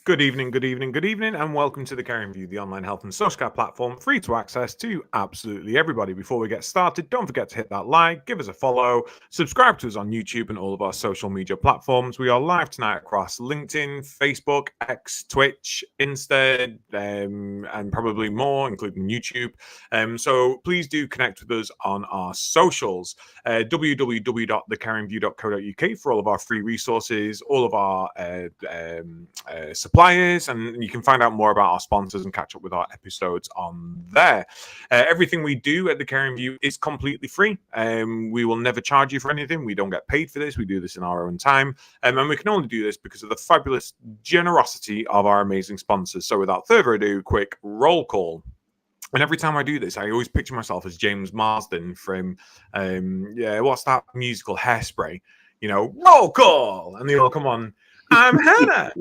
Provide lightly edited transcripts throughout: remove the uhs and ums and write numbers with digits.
Good evening, good evening, good evening, and welcome to the Caring View, the online health and social care platform, free to access to absolutely everybody. Before we get started, don't forget to hit that like, give us a follow, subscribe to us on YouTube and all of our social media platforms. We are live tonight across LinkedIn, Facebook, X, Twitch, Insta, and probably more, including YouTube. So please do connect with us on our socials, www.thecaringview.co.uk for all of our free resources, all of our suppliers, and you can find out more about our sponsors and catch up with our episodes on there. Everything we do at the Caring View is completely free. We will never charge you for anything. We don't get paid for this. We do this in our own time. And we can only do this because of the fabulous generosity of our amazing sponsors. So without further ado, quick roll call. And every time I do this, I always picture myself as James Marsden from, what's that musical, Hairspray? Roll call! And they all come on, I'm Hannah,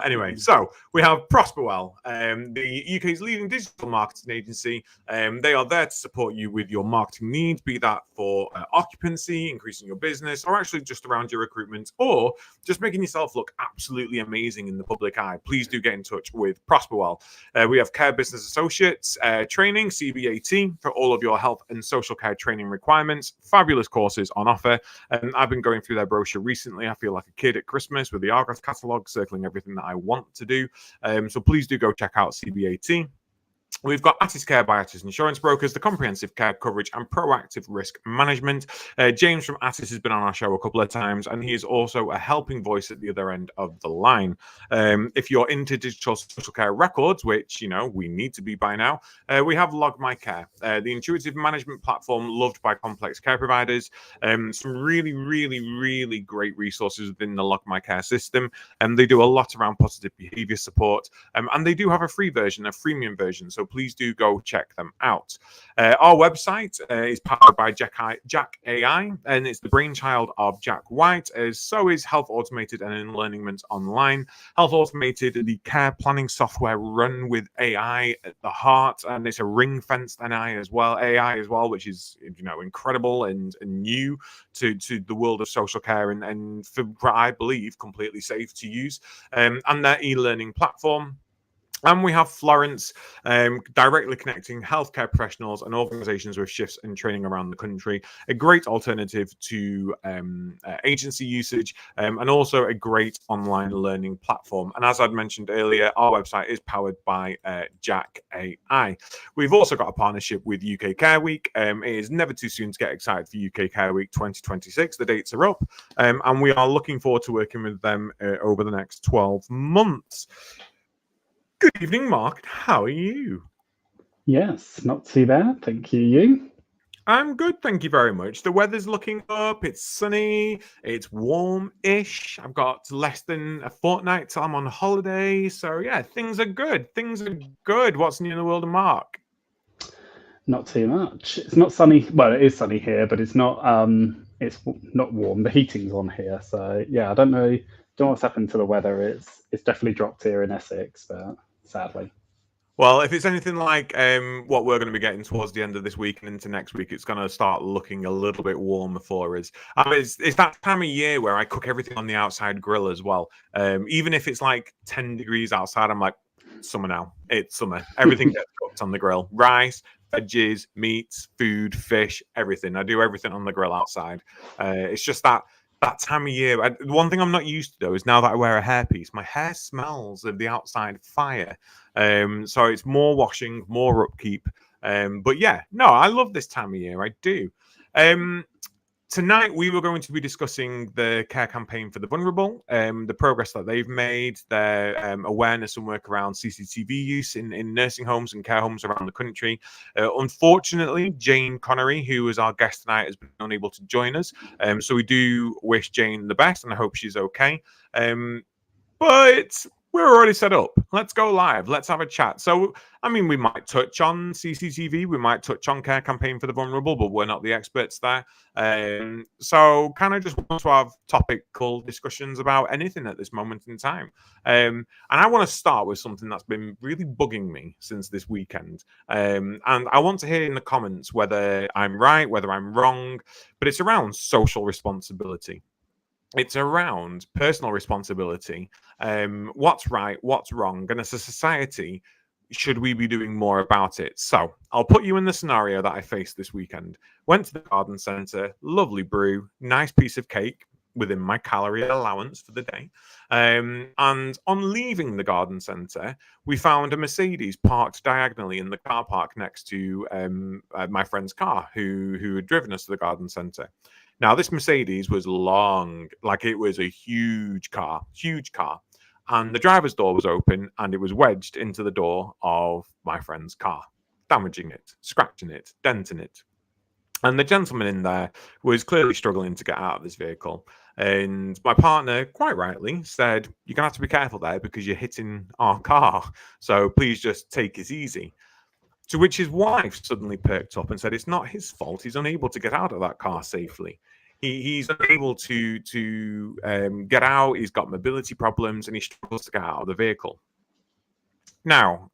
Anyway, so we have Prosperwell, the UK's leading digital marketing agency. They are there to support you with your marketing needs, be that for occupancy, increasing your business, or actually just around your recruitment, or just making yourself look absolutely amazing in the public eye. Please do get in touch with Prosperwell. We have Care Business Associates training, CBAT, for all of your health and social care training requirements. Fabulous courses on offer. I've been going through their brochure recently. I feel like a kid at Christmas with the Argos catalogue circling everything that I want to do. So please do go check out CBAT. We've got Attis Care by Attis Insurance Brokers, the comprehensive care coverage and proactive risk management. James from Attis has been on our show a couple of times, and he is also a helping voice at the other end of the line. If you're into digital social care records, which, we need to be by now, we have Log My Care, the intuitive management platform loved by complex care providers. Some really, really, really great resources within the Log My Care system. And they do a lot around positive behavior support. And they do have a free version, a freemium version. So please do go check them out. Our website is powered by Jack AI, and it's the brainchild of Jack White, as so is Health Automated and Enlearningment Online. Health Automated, the care planning software run with AI at the heart, and it's a ring-fenced AI as well, which is incredible and new to the world of social care, and for I believe completely safe to use. And their e-learning platform. And we have Florence, directly connecting healthcare professionals and organizations with shifts and training around the country. A great alternative to agency usage, and also a great online learning platform. And as I'd mentioned earlier, our website is powered by Jack AI. We've also got a partnership with UK Care Week. It is never too soon to get excited for UK Care Week 2026. The dates are up, and we are looking forward to working with them over the next 12 months. Good evening, Mark. How are you? Yes, not too bad. Thank you. You? I'm good, thank you very much. The weather's looking up. It's sunny. It's warm-ish. I've got less than a fortnight till I'm on holiday. So, yeah, things are good. Things are good. What's new in the world of Mark? Not too much. It's not sunny. Well, it is sunny here, but it's not. It's not warm. The heating's on here, so yeah. I don't know what's happened to the weather. It's definitely dropped here in Essex, but sadly. Well, if it's anything like what we're going to be getting towards the end of this week and into next week, it's going to start looking a little bit warmer for us. It's that time of year where I cook everything on the outside grill as well. Even if it's like 10 degrees outside, I'm like, summer now. It's summer. Everything gets cooked on the grill. Rice, veggies, meats, food, fish, everything. I do everything on the grill outside. It's just that time of year. One thing I'm not used to, though, is now that I wear a hairpiece, my hair smells of the outside fire. So it's more washing, more upkeep. But yeah, no, I love this time of year. I do. Tonight, we were going to be discussing the care campaign for the vulnerable, the progress that they've made, their awareness and work around CCTV use in nursing homes and care homes around the country. Unfortunately, Jayne Connery, who was our guest tonight, has been unable to join us. So we do wish Jayne the best, and I hope she's okay. But we're already set up. Let's go live. Let's have a chat. So, we might touch on CCTV. We might touch on care campaign for the vulnerable, but we're not the experts there. So kind of just want to have topical discussions about anything at this moment in time. And I want to start with something that's been really bugging me since this weekend. And I want to hear in the comments whether I'm right, whether I'm wrong, but it's around social responsibility. It's around personal responsibility. What's right, what's wrong, and as a society, should we be doing more about it? So I'll put you in the scenario that I faced this weekend. Went to the garden centre, lovely brew, nice piece of cake within my calorie allowance for the day. And on leaving the garden centre, we found a Mercedes parked diagonally in the car park next to my friend's car, who had driven us to the garden centre. Now, this Mercedes was long, like it was a huge car, and the driver's door was open and it was wedged into the door of my friend's car, damaging it, scratching it, denting it. And the gentleman in there was clearly struggling to get out of this vehicle. And my partner, quite rightly, said, "You're going to have to be careful there because you're hitting our car. So please just take it easy." To which his wife suddenly perked up and said, "It's not his fault. He's unable to get out of that car safely. He's unable to get out. He's got mobility problems and he struggles to get out of the vehicle." Now,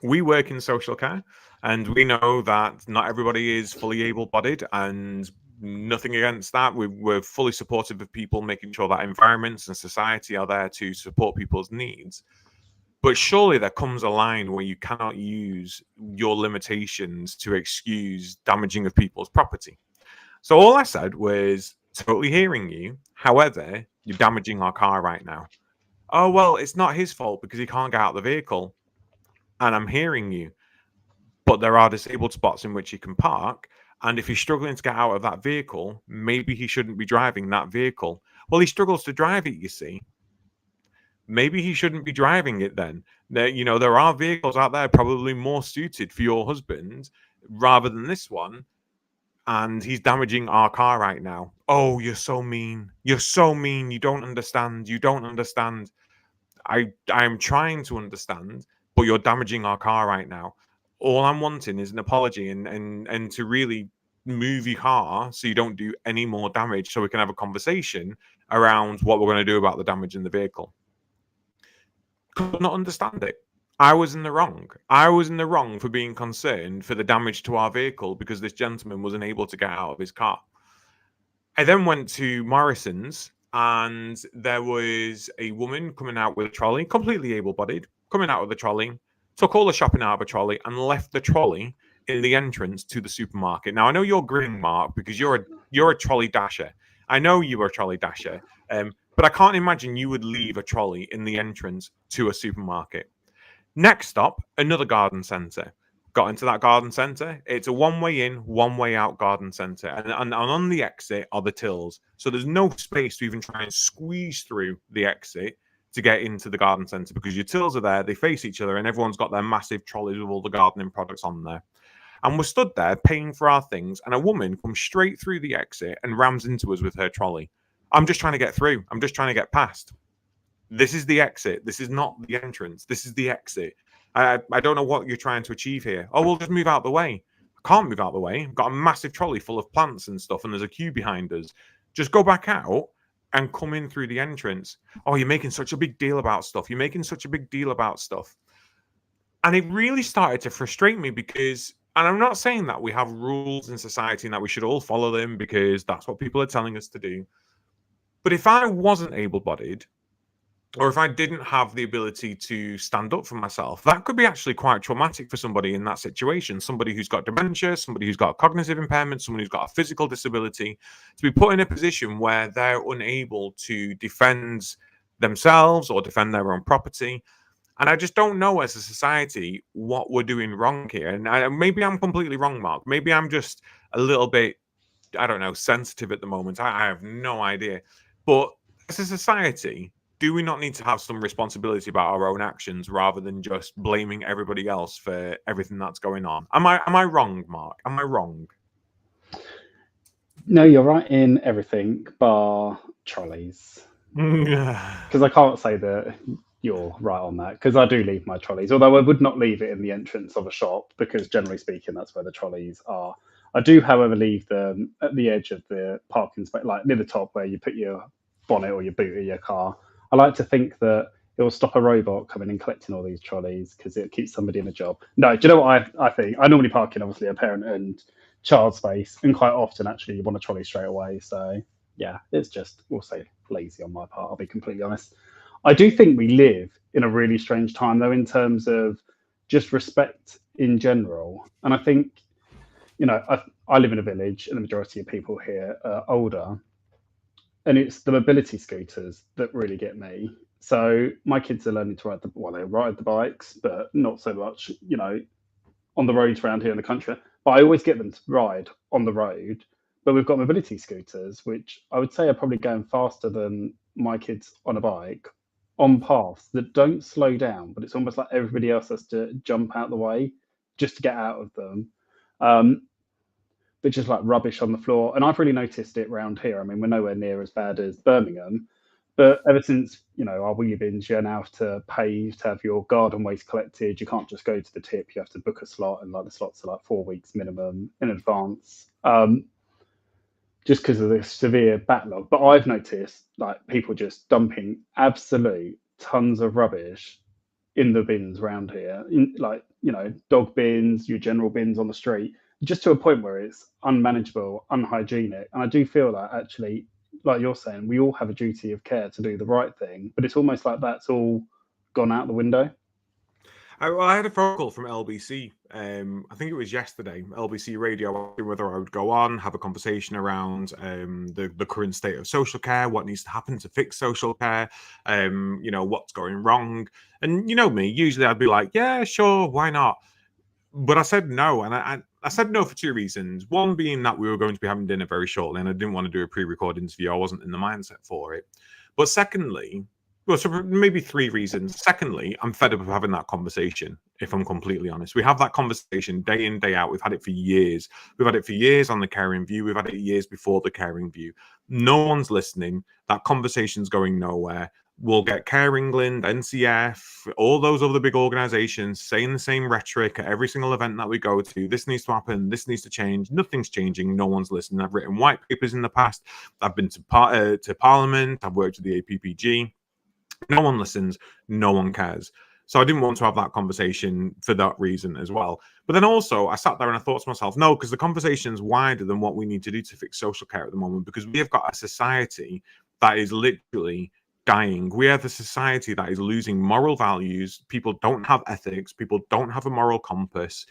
we work in social care and we know that not everybody is fully able-bodied, and nothing against that. We're fully supportive of people, making sure that environments and society are there to support people's needs. But surely there comes a line where you cannot use your limitations to excuse damaging of people's property. So all I said was, "Totally hearing you. However, you're damaging our car right now." "Oh, well, it's not his fault because he can't get out of the vehicle." "And I'm hearing you. But there are disabled spots in which he can park. And if he's struggling to get out of that vehicle, maybe he shouldn't be driving that vehicle." "Well, he struggles to drive it, you see." Maybe he shouldn't be driving it then. There are vehicles out there probably more suited for your husband rather than this one, and he's damaging our car right now. "Oh, you're so mean. You're so mean. You don't understand. You don't understand." I'm trying to understand, but you're damaging our car right now. All I'm wanting is an apology and to really move your car so you don't do any more damage, so we can have a conversation around what we're going to do about the damage in the vehicle. Could not understand it. I was in the wrong. I was in the wrong for being concerned for the damage to our vehicle because this gentleman was unable to get out of his car. I then went to Morrison's and there was a woman coming out with a trolley, completely able-bodied, coming out with a trolley, took all the shopping out of a trolley and left the trolley in the entrance to the supermarket. Now, I know you're grinning, Mark, because you're a trolley dasher. I know you were a trolley dasher. But I can't imagine you would leave a trolley in the entrance to a supermarket. Next stop, another garden centre. Got into that garden centre. It's a one-way in, one-way out garden centre. And on the exit are the tills. So there's no space to even try and squeeze through the exit to get into the garden centre because your tills are there, they face each other, and everyone's got their massive trolleys with all the gardening products on there. And we're stood there paying for our things, and a woman comes straight through the exit and rams into us with her trolley. I'm just trying to get through. I'm just trying to get past. This is the exit. This is not the entrance. This is the exit. I don't know what you're trying to achieve here. "Oh, we'll just move out the way." I can't move out the way. I've got a massive trolley full of plants and stuff, and there's a queue behind us. Just go back out and come in through the entrance. "Oh, you're making such a big deal about stuff. You're making such a big deal about stuff." And it really started to frustrate me because, and I'm not saying that we have rules in society and that we should all follow them because that's what people are telling us to do. But if I wasn't able-bodied, or if I didn't have the ability to stand up for myself, that could be actually quite traumatic for somebody in that situation. Somebody who's got dementia, somebody who's got cognitive impairment, somebody who's got a physical disability, to be put in a position where they're unable to defend themselves or defend their own property. And I just don't know as a society what we're doing wrong here. And maybe I'm completely wrong, Mark. Maybe I'm just a little bit, I don't know, sensitive at the moment. I have no idea. But as a society, do we not need to have some responsibility about our own actions rather than just blaming everybody else for everything that's going on? Am I wrong, Mark? Am I wrong? No, you're right in everything bar trolleys. Because I can't say that you're right on that, because I do leave my trolleys, although I would not leave it in the entrance of a shop because generally speaking that's where the trolleys are. I do, however, leave them at the edge of the parking space, like near the top where you put your bonnet or your boot of your car. I like to think that it will stop a robot coming and collecting all these trolleys because it keeps somebody in a job. No, do you know what I think? I normally park in obviously a parent and child space, and quite often actually you want a trolley straight away. So yeah, it's just, we'll see. lazy on my part, I'll be completely honest. I do think we live in a really strange time, though, in terms of just respect in general. And I think, I live in a village, and the majority of people here are older, and it's the mobility scooters that really get me. So my kids are learning to they ride the bikes, but not so much, on the roads around here in the country. But I always get them to ride on the road. But we've got mobility scooters, which I would say are probably going faster than my kids on a bike on paths that don't slow down, but it's almost like everybody else has to jump out the way just to get out of them. Um, but just like rubbish on the floor. And I've really noticed it around here. I mean, we're nowhere near as bad as Birmingham, but ever since, our wheelie bins, you now have to pay to have your garden waste collected. You can't just go to the tip. You have to book a slot, and like the slots are like 4 weeks minimum in advance, just because of the severe backlog. But I've noticed like people just dumping absolute tons of rubbish in the bins around here, dog bins, your general bins on the street, just to a point where it's unmanageable, unhygienic. And I do feel that actually, like you're saying, we all have a duty of care to do the right thing, but it's almost like that's all gone out the window. I had a phone call from LBC. I think it was yesterday. LBC Radio, whether I would go on, have a conversation around the current state of social care, what needs to happen to fix social care, what's going wrong. And you know me, usually I'd be like, yeah, sure, why not? But I said no, and I said no for two reasons. One being that we were going to be having dinner very shortly, and I didn't want to do a pre-recorded interview. I wasn't in the mindset for it. But secondly, well, so maybe three reasons. Secondly, I'm fed up of having that conversation, if I'm completely honest. We have that conversation day in, day out. We've had it for years. We've had it for years on the Caring View. We've had it years before the Caring View. No one's listening. That conversation's going nowhere. We'll get Care England, NCF, all those other big organizations saying the same rhetoric at every single event that we go to. This needs to happen. This needs to change. Nothing's changing. No one's listening. I've written white papers in the past. I've been to Parliament. I've worked with the APPG. No one listens. No one cares. So I didn't want to have that conversation for that reason as well. But then also I sat there and I thought to myself, no, because the conversation's wider than what we need to do to fix social care at the moment, because we have got a society that is literally dying. We have a society that is losing moral values. People don't have ethics. People don't have a moral compass.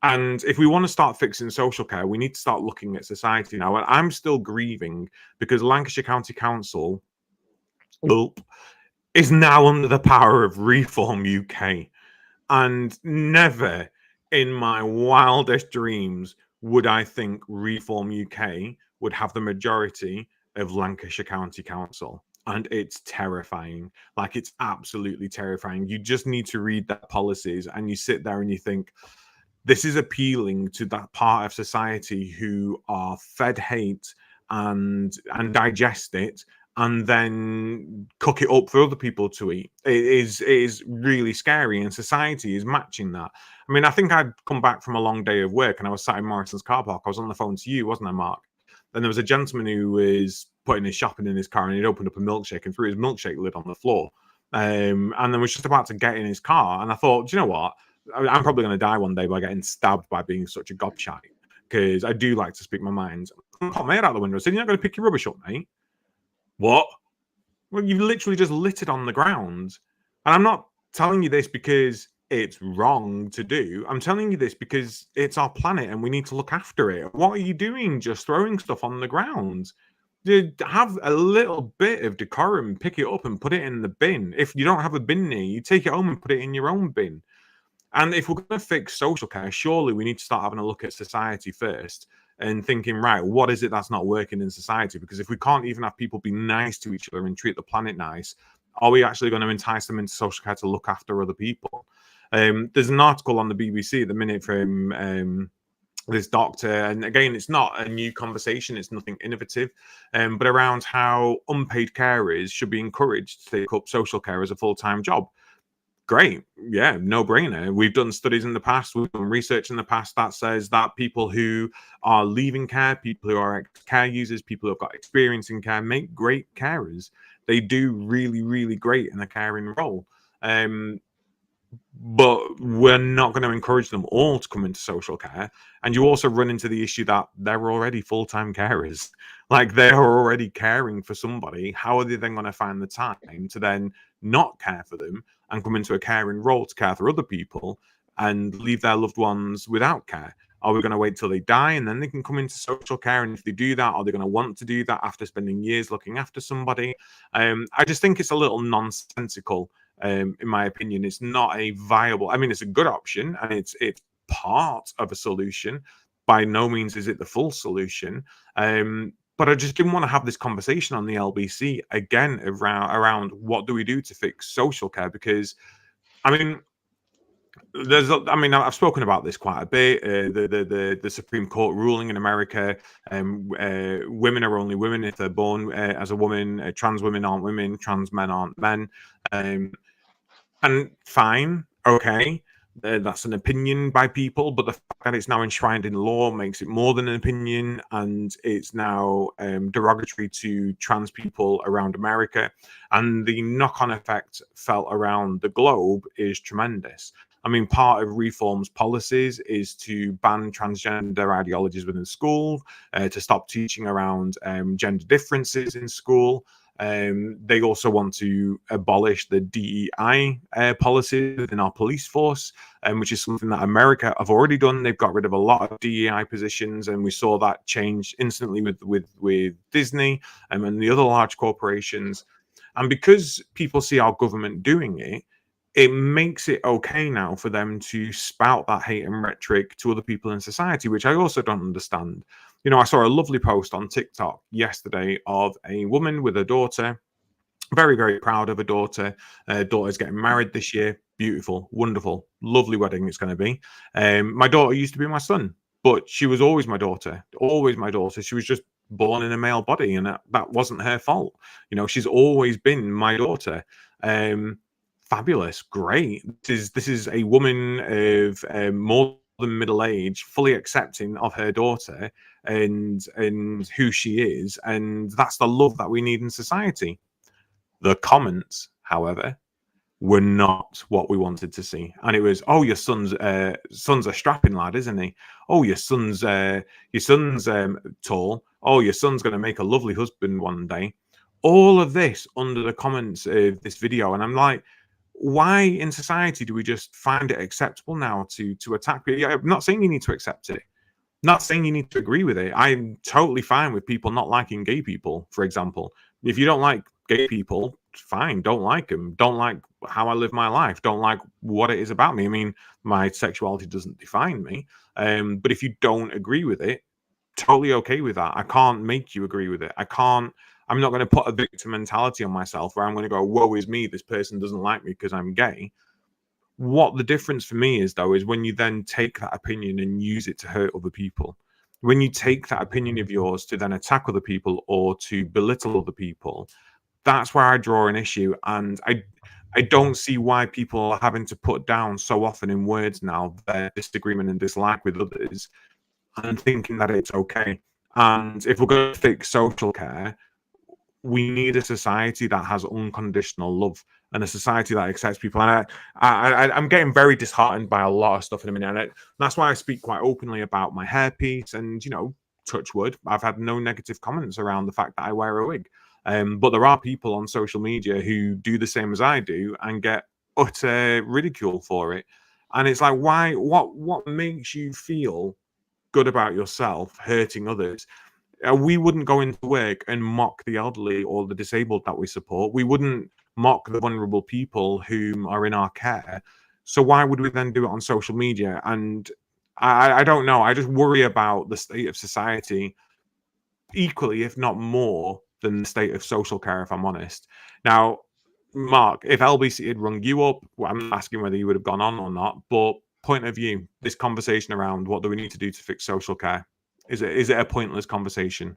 And if we want to start fixing social care, we need to start looking at society now. And I'm still grieving because Lancashire County Council is now under the power of Reform UK. And never in my wildest dreams would I think Reform UK would have the majority of Lancashire County Council. And it's terrifying. Like, it's absolutely terrifying. You just need to read their policies and you sit there and you think, this is appealing to that part of society who are fed hate and digest it and then cook it up for other people to eat. It is really scary, and society is matching that. I mean, I think I'd come back from a long day of work and I was sat in Morrison's car park. I was on the phone to you, wasn't I, Mark? And there was a gentleman who was putting his shopping in his car, and he'd opened up a milkshake and threw his milkshake lid on the floor. And then was just about to get in his car. And I thought, do you know what? I'm probably going to die one day by getting stabbed by being such a gobshite, because I do like to speak my mind. I caught my head out the window. I said, you're not going to pick your rubbish up, mate. What? Well, you've literally just lit it on the ground. And I'm not telling you this because it's wrong to do. I'm telling you this because it's our planet and we need to look after it. What are you doing just throwing stuff on the ground? Have a little bit of decorum, pick it up and put it in the bin. If you don't have a bin near you, take it home and put it in your own bin. And if we're going to fix social care, surely we need to start having a look at society first and thinking, right, what is it that's not working in society? Because if we can't even have people be nice to each other and treat the planet nice, are we actually going to entice them into social care to look after other people? There's an article on the BBC at the minute from this doctor, and again, it's not a new conversation, it's nothing innovative, but around how unpaid carers should be encouraged to take up social care as a full-time job. Great. Yeah, no brainer. We've done studies in the past, we've done research in the past that says that people who are leaving care, people who are care users, people who have got experience in care make great carers. They do really, really great in a caring role. But we're not going to encourage them all to come into social care. And you also run into the issue that they're already full-time carers. Like, they're already caring for somebody. How are they then going to find the time to then not care for them and come into a caring role to care for other people and leave their loved ones without care? Are we going to wait till they die and then they can come into social care? And if they do that, are they going to want to do that after spending years looking after somebody? I just think it's a little nonsensical. In my opinion, it's not a viable. I mean, it's a good option and it's part of a solution. By no means is it the full solution. But I just didn't want to have this conversation on the LBC again around what do we do to fix social care, because I mean, I've spoken about this quite a bit. The Supreme Court ruling in America, women are only women if they're born as a woman. Trans women aren't women. Trans men aren't men. And fine, okay, that's an opinion by people, but the fact that it's now enshrined in law makes it more than an opinion, and it's now derogatory to trans people around America, and the knock-on effect felt around the globe is tremendous. I mean, part of Reform's policies is to ban transgender ideologies within school, to stop teaching around gender differences in school. They also want to abolish the DEI policy within our police force, which is something that America have already done. They've got rid of a lot of DEI positions, and we saw that change instantly with Disney and the other large corporations. And because people see our government doing it, it makes it okay now for them to spout that hate and rhetoric to other people in society, which I also don't understand. You know, I saw a lovely post on TikTok yesterday of a woman with a daughter, very, very proud of her daughter. Daughter's getting married this year. Beautiful, wonderful, lovely wedding it's going to be. My daughter used to be my son, but she was always my daughter, always my daughter. She was just born in a male body, and that wasn't her fault. You know, she's always been my daughter. Fabulous, great. This is a woman of more than middle age, fully accepting of her daughter and who she is, and that's the love that we need in society. The comments, however, were not what we wanted to see, and it was, "Oh, your son's a strapping lad, isn't he? Oh, your son's tall. Oh, your son's going to make a lovely husband one day." All of this under the comments of this video, and I'm like, why in society do we just find it acceptable now to attack people? Yeah, I'm not saying you need to accept it. Not saying you need to agree with it. I'm totally fine with people not liking gay people, for example. If you don't like gay people, fine, don't like them. Don't like how I live my life. Don't like what it is about me. I mean, my sexuality doesn't define me. But if you don't agree with it, totally okay with that. I can't make you agree with it. I'm not going to put a victim mentality on myself where I'm going to go, woe is me, this person doesn't like me because I'm gay. What the difference for me is, though, is when you then take that opinion and use it to hurt other people. When you take that opinion of yours to then attack other people or to belittle other people, that's where I draw an issue. And I don't see why people are having to put down so often in words now their disagreement and dislike with others and thinking that it's okay. And if we're going to fix social care, we need a society that has unconditional love and a society that accepts people. And I'm getting very disheartened by a lot of stuff in a minute. And that's why I speak quite openly about my hairpiece. And, you know, touch wood, I've had no negative comments around the fact that I wear a wig. But there are people on social media who do the same as I do and get utter ridicule for it. And it's like, why? What makes you feel good about yourself hurting others? We wouldn't go into work and mock the elderly or the disabled that we support. We wouldn't mock the vulnerable people who are in our care. So why would we then do it on social media? And I don't know. I just worry about the state of society equally, if not more, than the state of social care, if I'm honest. Now, Mark, if LBC had rung you up, well, I'm not asking whether you would have gone on or not, but point of view, this conversation around what do we need to do to fix social care, is it a pointless conversation?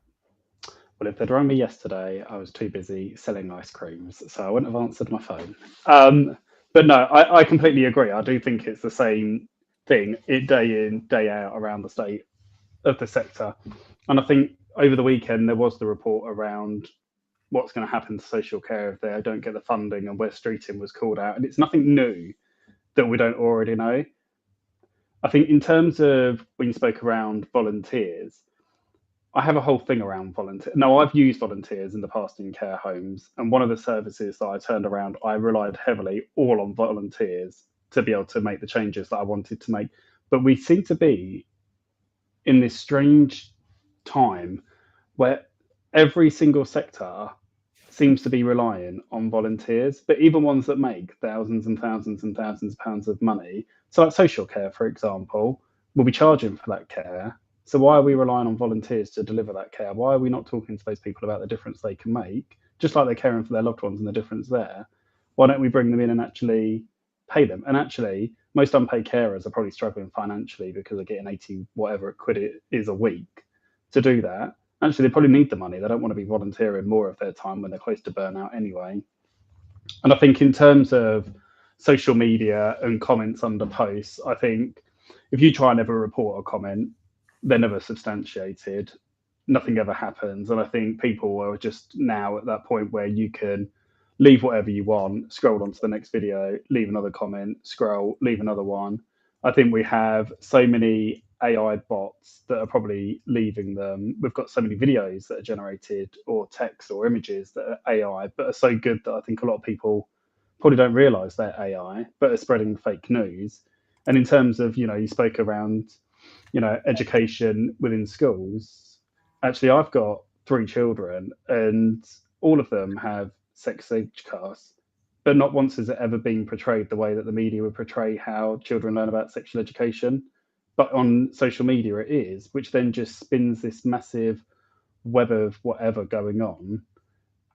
Well, if they'd rung me yesterday, I was too busy selling ice creams, so I wouldn't have answered my phone. But no, I completely agree. I do think it's the same thing day in, day out around the state of the sector. And I think over the weekend, there was the report around what's going to happen to social care if they don't get the funding, and where streeting was called out. And it's nothing new that we don't already know. I think in terms of when you spoke around volunteers, I have a whole thing around volunteer. No, I've used volunteers in the past in care homes, and one of the services that I turned around, I relied heavily all on volunteers to be able to make the changes that I wanted to make. But we seem to be in this strange time where every single sector seems to be relying on volunteers, but even ones that make thousands and thousands and thousands of pounds of money. So, like social care, for example, we'll be charging for that care. So, why are we relying on volunteers to deliver that care? Why are we not talking to those people about the difference they can make, just like they're caring for their loved ones and the difference there? Why don't we bring them in and actually pay them? And actually, most unpaid carers are probably struggling financially because they're getting 80 whatever quid it is a week to do that. Actually, they probably need the money. They don't want to be volunteering more of their time when they're close to burnout anyway. And I think in terms of social media and comments under posts, I think if you try and ever report a comment, they're never substantiated. Nothing ever happens. And I think people are just now at that point where you can leave whatever you want, scroll on to the next video, leave another comment, scroll, leave another one. I think we have so many AI bots that are probably leaving them. We've got so many videos that are generated or text or images that are AI, but are so good that I think a lot of people probably don't realize they're AI, but are spreading fake news. And in terms of, you spoke around, education within schools. Actually, I've got 3 children and all of them have sex educasts, but not once has it ever been portrayed the way that the media would portray how children learn about sexual education. But on social media, it is, which then just spins this massive web of whatever going on.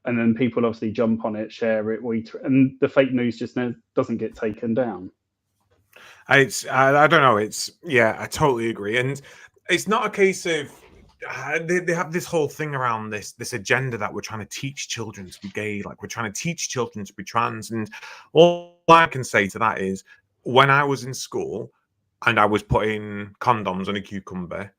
And then people obviously jump on it, share it, and the fake news just doesn't get taken down. I don't know. I totally agree, and it's not a case of they have this whole thing around this agenda that we're trying to teach children to be gay, like we're trying to teach children to be trans, and all I can say to that is when I was in school and I was putting condoms on a cucumber,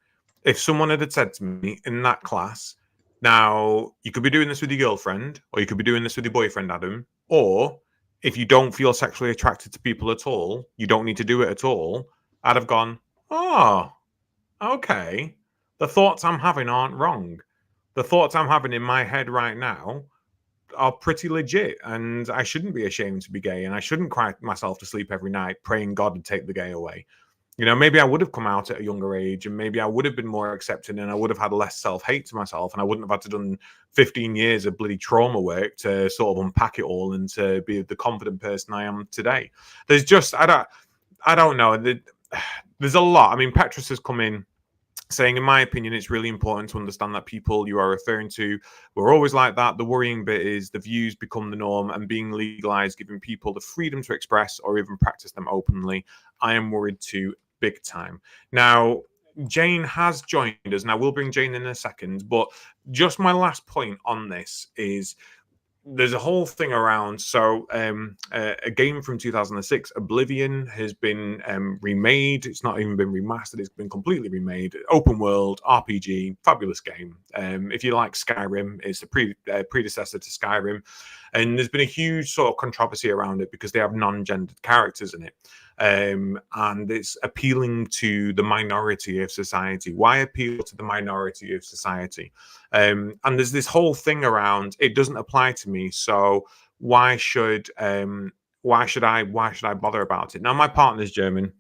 if someone had said to me in that class, now you could be doing this with your girlfriend, or you could be doing this with your boyfriend, Adam, or if you don't feel sexually attracted to people at all, you don't need to do it at all, I'd have gone, oh, okay. The thoughts I'm having aren't wrong. The thoughts I'm having in my head right now are pretty legit, and I shouldn't be ashamed to be gay, and I shouldn't cry myself to sleep every night praying God would take the gay away. Maybe I would have come out at a younger age, and maybe I would have been more accepting, and I would have had less self-hate to myself, and I wouldn't have had to done 15 years of bloody trauma work to sort of unpack it all and to be the confident person I am today. There's just I don't know. There's a lot. I mean, Petrus has come in saying, in my opinion, it's really important to understand that people you are referring to were always like that. The worrying bit is the views become the norm and being legalized, giving people the freedom to express or even practice them openly. I am worried too, big time. Now, Jayne has joined us, and I will bring Jayne in a second, but just my last point on this is there's a whole thing around. So a game from 2006, Oblivion, has been remade. It's not even been remastered. It's been completely remade. Open world RPG, fabulous game. If you like Skyrim, it's the predecessor to Skyrim. And there's been a huge sort of controversy around it because they have non-gendered characters in it. And it's appealing to the minority of society. Why appeal to the minority of society? And there's this whole thing around it doesn't apply to me, so why should I bother about it? Now, my partner's German,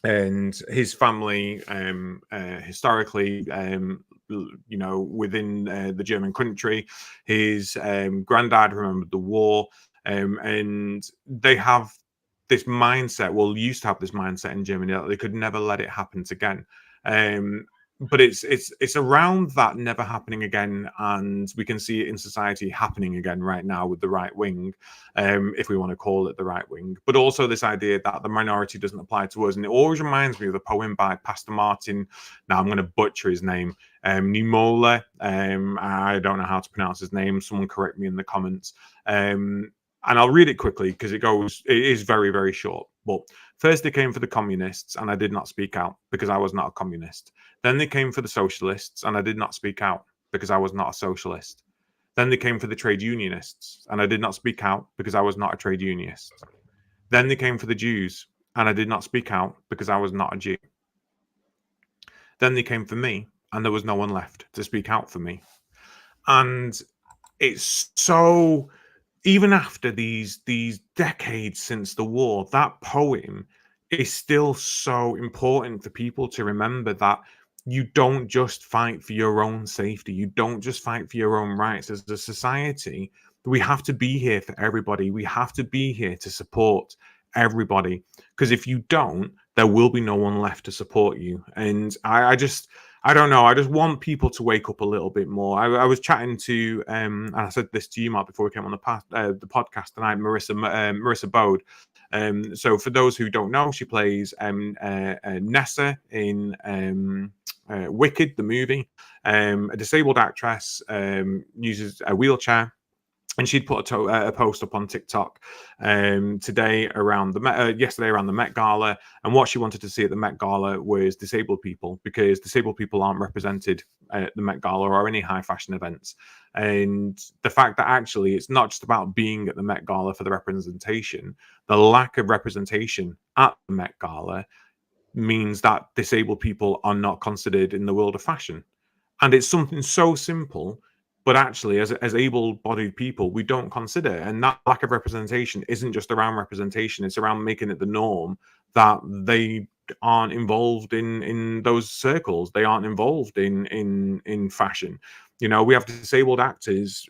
and his family historically within the German country, his granddad remembered the war, and they have this mindset, used to have this mindset in Germany that they could never let it happen again. But it's around that never happening again, and we can see it in society happening again right now with the right wing, if we want to call it the right wing. But also this idea that the minority doesn't apply to us, and it always reminds me of the poem by Pastor Martin. Now I'm going to butcher his name, Niemöller. I don't know how to pronounce his name. Someone correct me in the comments. And I'll read it quickly because it is very, very short. But first they came for the communists, and I did not speak out because I was not a communist. Then they came for the socialists, and I did not speak out because I was not a socialist. Then they came for the trade unionists, and I did not speak out because I was not a trade unionist. Then they came for the Jews, and I did not speak out because I was not a Jew. Then they came for me, and there was no one left to speak out for me. And it's so, even after these decades since the war, that poem is still so important for people to remember that you don't just fight for your own safety. You don't just fight for your own rights. As a society, we have to be here for everybody. We have to be here to support everybody. Because if you don't, there will be no one left to support you. And I don't know. I just want people to wake up a little bit more. I was chatting to, and I said this to you, Mark, before we came on the podcast tonight, Marissa Bode. So for those who don't know, she plays Nessa in Wicked, the movie. A disabled actress, uses a wheelchair. And she'd put a post up on TikTok yesterday around the Met Gala, and what she wanted to see at the Met Gala was disabled people, because disabled people aren't represented at the Met Gala or any high fashion events. And the fact that actually it's not just about being at the Met Gala for the representation, the lack of representation at the Met Gala means that disabled people are not considered in the world of fashion. And it's something so simple, but actually as able-bodied people, we don't consider. And that lack of representation isn't just around representation, it's around making it the norm that they aren't involved in those circles. They aren't involved in fashion. You know, we have disabled actors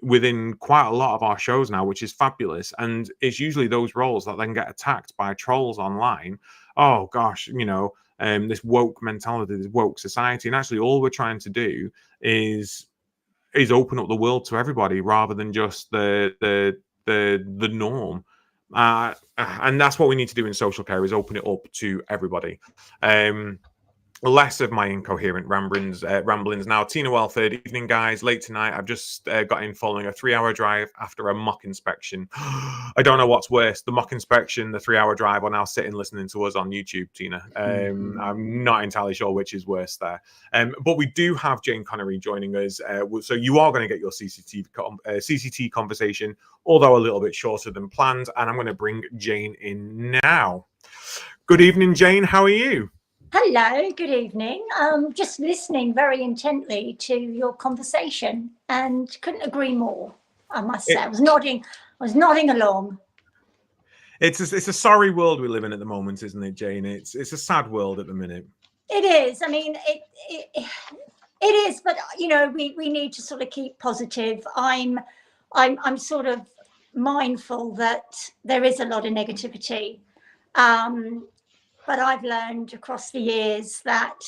within quite a lot of our shows now, which is fabulous. And it's usually those roles that then get attacked by trolls online. Oh gosh, you know, this woke mentality, this woke society. And actually all we're trying to do is open up the world to everybody rather than just the norm. And that's what we need to do in social care, is open it up to everybody. Less of my incoherent ramblings now. Tina Welford, evening guys, late tonight. I've just got in following a 3-hour drive after a mock inspection. I don't know what's worse, the mock inspection, the 3-hour drive, or now sitting listening to us on YouTube, Tina. I'm not entirely sure which is worse there. But we do have Jayne Connery joining us. So you are going to get your CCT conversation, although a little bit shorter than planned. And I'm going to bring Jayne in now. Good evening, Jayne. How are you? Hello, good evening. Just listening very intently to your conversation and couldn't agree more, I must say. I was nodding along. It's a sorry world we live in at the moment, isn't it, Jayne? It's a sad world at the minute. It is. I mean, it is, but you know, we need to sort of keep positive. I'm sort of mindful that there is a lot of negativity. But I've learned across the years that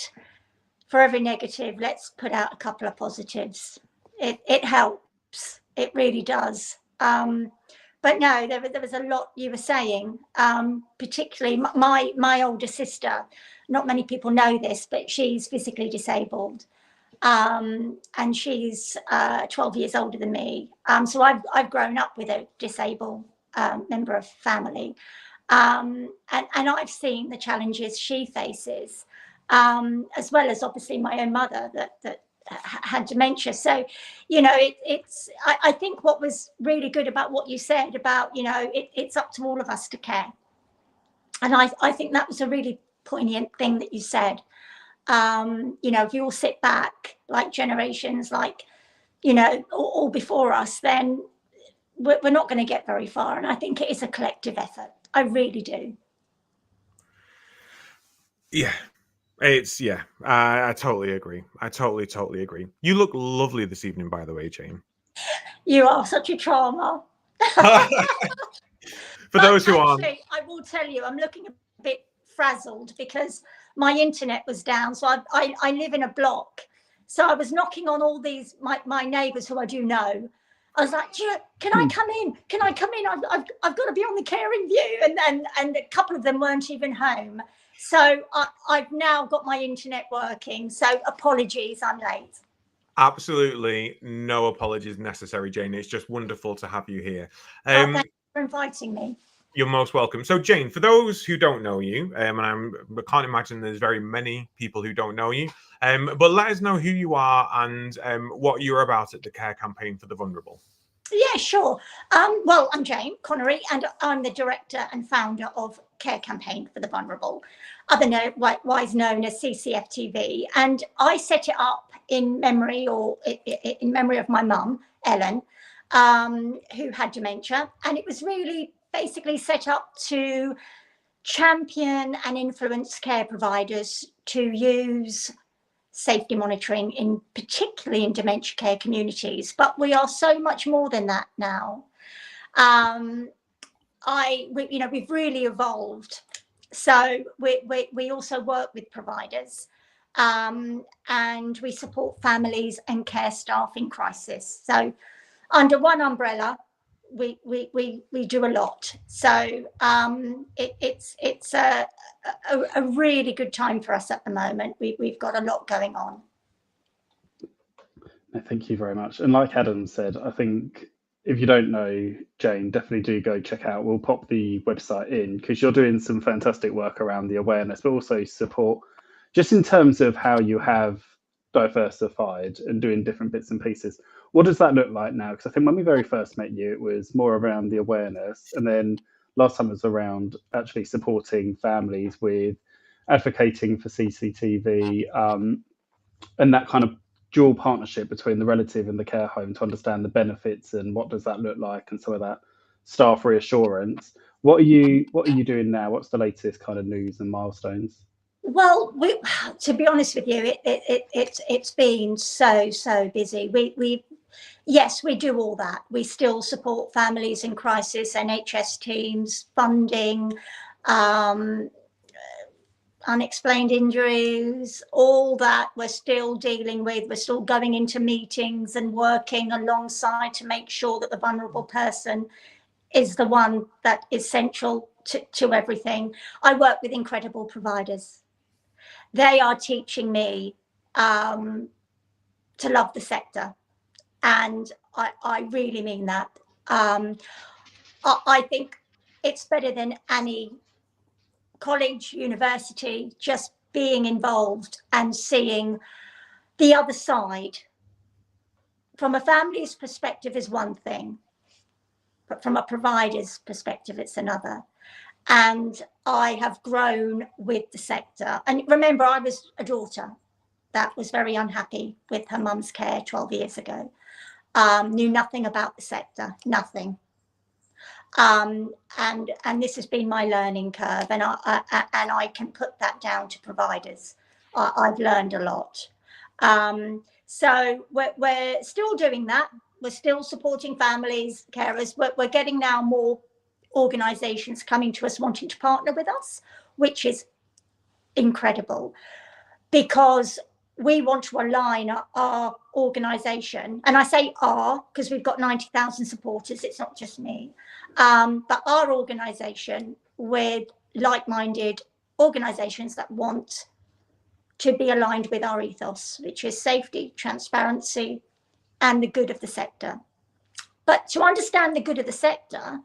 for every negative, let's put out a couple of positives. It helps. It really does. But no, there was a lot you were saying, particularly my older sister. Not many people know this, but she's physically disabled. And she's 12 years older than me. So I've grown up with a disabled member of family. And I've seen the challenges she faces, as well as obviously my own mother that had dementia. So, you know, I think what was really good about what you said about, you know, it's up to all of us to care. And I think that was a really poignant thing that you said. You know, if you all sit back like generations, like, you know, all before us, then we're not going to get very far. And I think it is a collective effort. I really do. Yeah, I totally agree. I totally agree. You look lovely this evening, by the way, Jayne. You are such a charmer. For those who aren't, I will tell you, I'm looking a bit frazzled because my internet was down. So I live in a block. So I was knocking on all these my neighbours who I do know. I was like, can I come in? Can I come in? I've got to be on the Caring View. And a couple of them weren't even home. So I've now got my internet working. So apologies, I'm late. Absolutely no apologies necessary, Jayne. It's just wonderful to have you here. Thank you for inviting me. You're most welcome. So, Jayne, for those who don't know you, and I can't imagine there's very many people who don't know you, but let us know who you are and what you're about at the Care Campaign for the Vulnerable. Yeah, sure. Well, I'm Jayne Connery, and I'm the director and founder of Care Campaign for the Vulnerable, otherwise known as CCFTV. And I set it up in memory of my mum, Ellen, who had dementia. And it was really basically set up to champion and influence care providers to use safety monitoring particularly in dementia care communities, but we are so much more than that now. We've really evolved. So we also work with providers, and we support families and care staff in crisis. So under one umbrella, we do a lot. So it's a really good time for us at the moment. We've got a lot going on. Thank you very much. And like Adam said, I think if you don't know Jayne, definitely do go check out. We'll pop the website in because you're doing some fantastic work around the awareness, but also support just in terms of how you have diversified and doing different bits and pieces. What does that look like now? Because I think when we very first met you, it was more around the awareness. And then last time it was around actually supporting families with advocating for CCTV, and that kind of dual partnership between the relative and the care home to understand the benefits and what does that look like and some of that staff reassurance. What are you doing now? What's the latest kind of news and milestones? Well, to be honest with you, it's been so busy. Yes, we do all that. We still support families in crisis, NHS teams, funding, unexplained injuries, all that we're still dealing with. We're still going into meetings and working alongside to make sure that the vulnerable person is the one that is central to everything. I work with incredible providers. They are teaching me to love the sector. And I really mean that. I think it's better than any college, university, just being involved and seeing the other side. From a family's perspective is one thing, but from a provider's perspective, it's another. And I have grown with the sector. And remember, I was a daughter that was very unhappy with her mum's care 12 years ago. Knew nothing about the sector, nothing. And this has been my learning curve, and I can put that down to providers. I've learned a lot. So we're still doing that. We're still supporting families, carers. We're getting now more organisations coming to us wanting to partner with us, which is incredible, because we want to align our organisation, and I say our because we've got 90,000 supporters, it's not just me, but our organisation with like-minded organisations that want to be aligned with our ethos, which is safety, transparency, and the good of the sector. But to understand the good of the sector,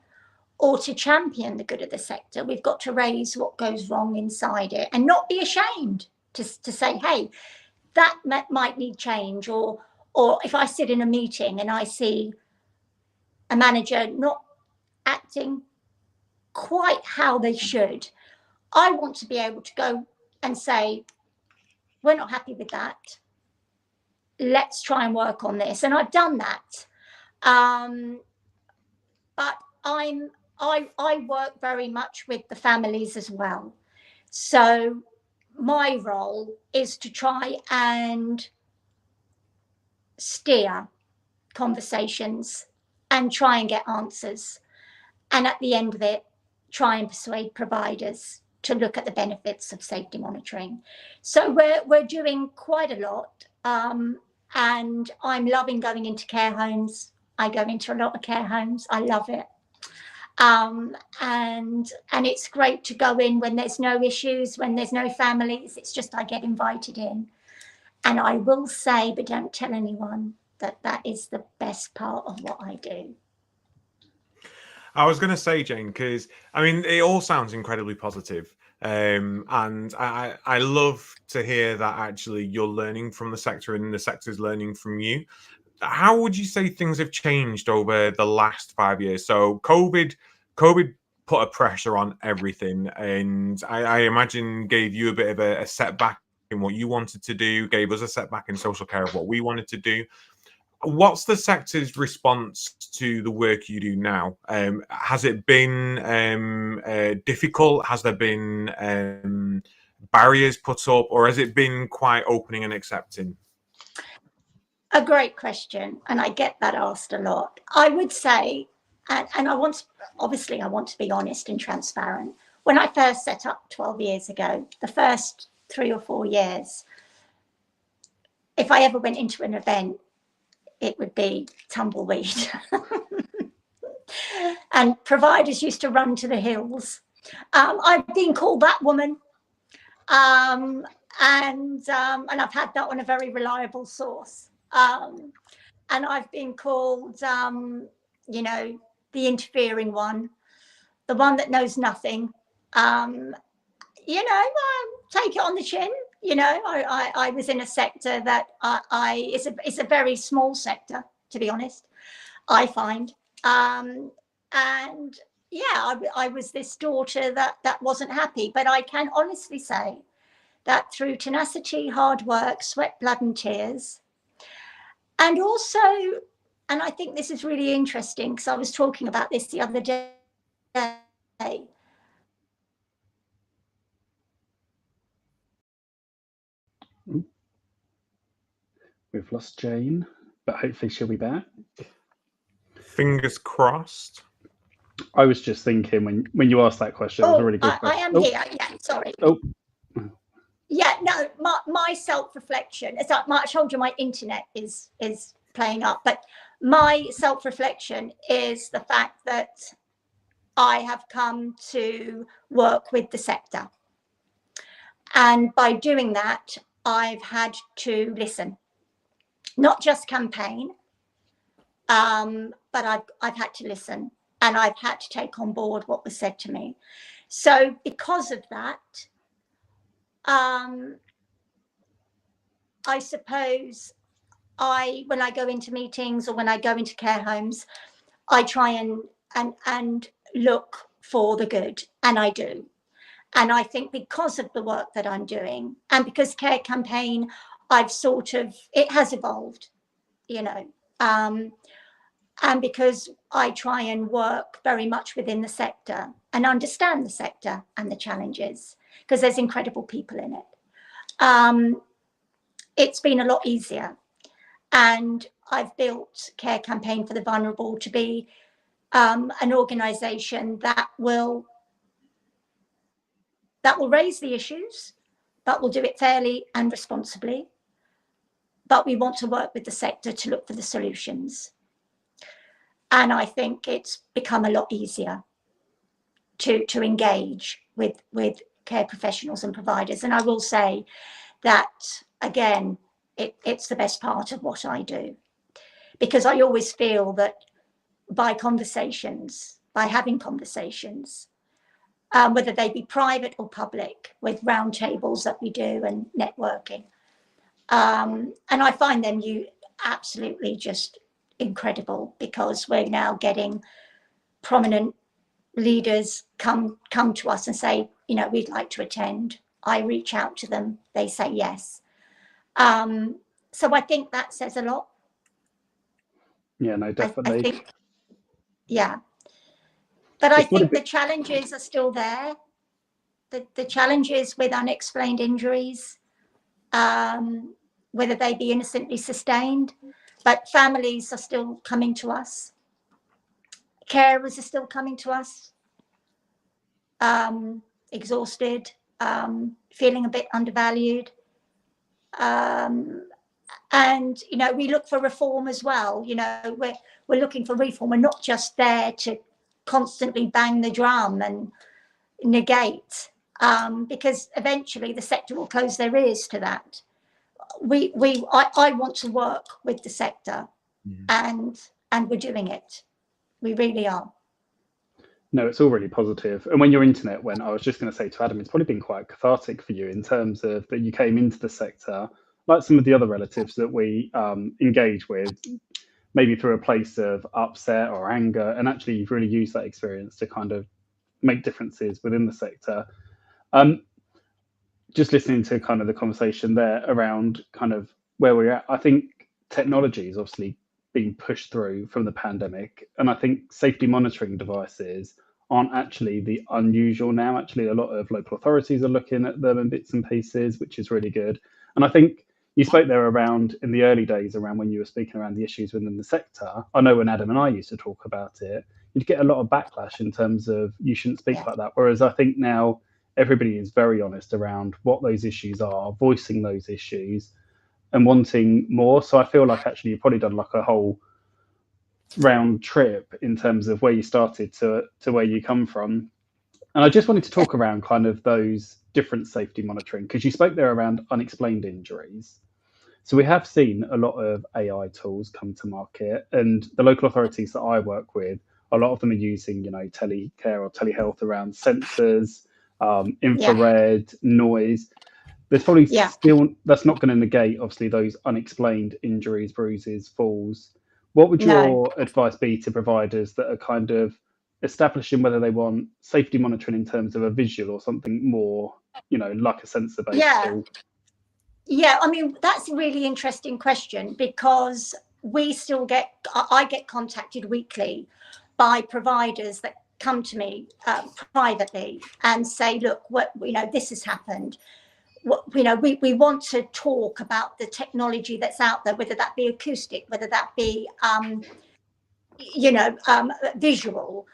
or to champion the good of the sector, we've got to raise what goes wrong inside it and not be ashamed to say, hey, that might need change. Or if I sit in a meeting and I see a manager not acting quite how they should, I want to be able to go and say, we're not happy with that. Let's try and work on this. And I've done that. But I work very much with the families as well. So my role is to try and steer conversations and try and get answers. And at the end of it, try and persuade providers to look at the benefits of safety monitoring. So we're doing quite a lot. And I'm loving going into care homes. I go into a lot of care homes. I love it. And it's great to go in when there's no issues, when there's no families. It's just I get invited in. And I will say, but don't tell anyone, that is the best part of what I do. I was going to say, Jayne, because I mean, it all sounds incredibly positive. And I love to hear that actually you're learning from the sector and the sector's learning from you. how would you say things have changed over the last 5 years? So COVID put a pressure on everything, and I imagine gave you a bit of a setback in what you wanted to do, gave us a setback in social care of what we wanted to do. What's the sector's response to the work you do now? Has it been difficult? Has there been barriers put up, or has it been quite opening and accepting? A great question, and I get that asked a lot. I would say, and I want to be honest and transparent. When I first set up 12 years ago, the first 3 or 4 years, if I ever went into an event, it would be tumbleweed. And providers used to run to the hills. I've been called that woman. And I've had that on a very reliable source. And I've been called, you know, the interfering one, the one that knows nothing. You know, take it on the chin. You know, I was in a sector that it's a very small sector, to be honest, I find. And yeah, I was this daughter that wasn't happy. But I can honestly say that through tenacity, hard work, sweat, blood, and tears, and also, and I think this is really interesting because I was talking about this the other day. We've lost Jayne, but hopefully she'll be back. Fingers crossed. I was just thinking when you asked that question, it was a really good question. I am here. Yeah, sorry. Oh. Yeah, no, my self-reflection, it's like I told you my internet is playing up, but my self-reflection is the fact that I have come to work with the sector. And by doing that, I've had to listen, not just campaign, but I've had to listen, and I've had to take on board what was said to me. So because of that, I suppose when I go into meetings or when I go into care homes, I try and look for the good, and I do. And I think because of the work that I'm doing, and because Care Campaign, it has evolved, you know, and because I try and work very much within the sector and understand the sector and the challenges, because there's incredible people in it. It's been a lot easier. And I've built Care Campaign for the Vulnerable to be an organisation that will raise the issues, but will do it fairly and responsibly. But we want to work with the sector to look for the solutions. And I think it's become a lot easier to engage with care professionals and providers. And I will say that, again, it's the best part of what I do, because I always feel that by having conversations, whether they be private or public, with roundtables that we do and networking, and I find them absolutely just incredible, because we're now getting prominent leaders come to us and say, you know, we'd like to attend. I reach out to them, they say yes. So I think that says a lot. Yeah, no, definitely. I think, yeah. But I think the challenges are still there. The challenges with unexplained injuries, whether they be innocently sustained, but families are still coming to us. Carers are still coming to us, exhausted, feeling a bit undervalued. And, you know, we look for reform as well. You know, we're looking for reform. We're not just there to constantly bang the drum and negate, because eventually the sector will close their ears to that. I want to work with the sector, and we're doing it. We really are. No, it's all really positive. And when your internet went, I was just going to say to Adam, it's probably been quite cathartic for you in terms of that you came into the sector like some of the other relatives that we engage with, maybe through a place of upset or anger, and actually you've really used that experience to kind of make differences within the sector. Just listening to kind of the conversation there around kind of where we're at, I think technology is obviously being pushed through from the pandemic, and I think safety monitoring devices aren't actually the unusual now. Actually, a lot of local authorities are looking at them in bits and pieces, which is really good. And I think you spoke there around in the early days around when you were speaking around the issues within the sector. I know when Adam and I used to talk about it, you'd get a lot of backlash in terms of you shouldn't speak like that. Whereas I think now everybody is very honest around what those issues are, voicing those issues and wanting more. So I feel like actually you've probably done like a whole round trip in terms of where you started to where you come from. And I just wanted to talk around kind of those different safety monitoring, because you spoke there around unexplained injuries. So we have seen a lot of AI tools come to market, and the local authorities that I work with, a lot of them are using, you know, telecare or telehealth around sensors, infrared, noise. There's probably still, that's not going to negate, obviously, those unexplained injuries, bruises, falls. What would your advice be to providers that are kind of establishing whether they want safety monitoring in terms of a visual or something more, you know, like a sensor-based tool? Yeah, I mean, that's a really interesting question, because I get contacted weekly by providers that come to me privately and say, look, this has happened. We want to talk about the technology that's out there, whether that be acoustic, whether that be, visual.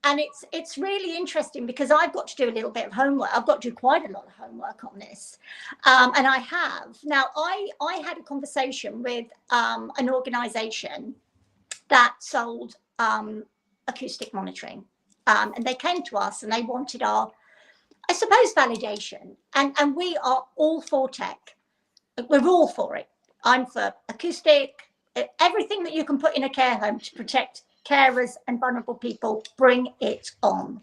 And it's really interesting, because I've got to do a little bit of homework. I've got to do quite a lot of homework on this. And I have. Now, I had a conversation with an organisation that sold acoustic monitoring. And they came to us and they wanted our, I suppose, validation. And we are all for tech. We're all for it. I'm for acoustic, everything that you can put in a care home to protect carers and vulnerable people, bring it on.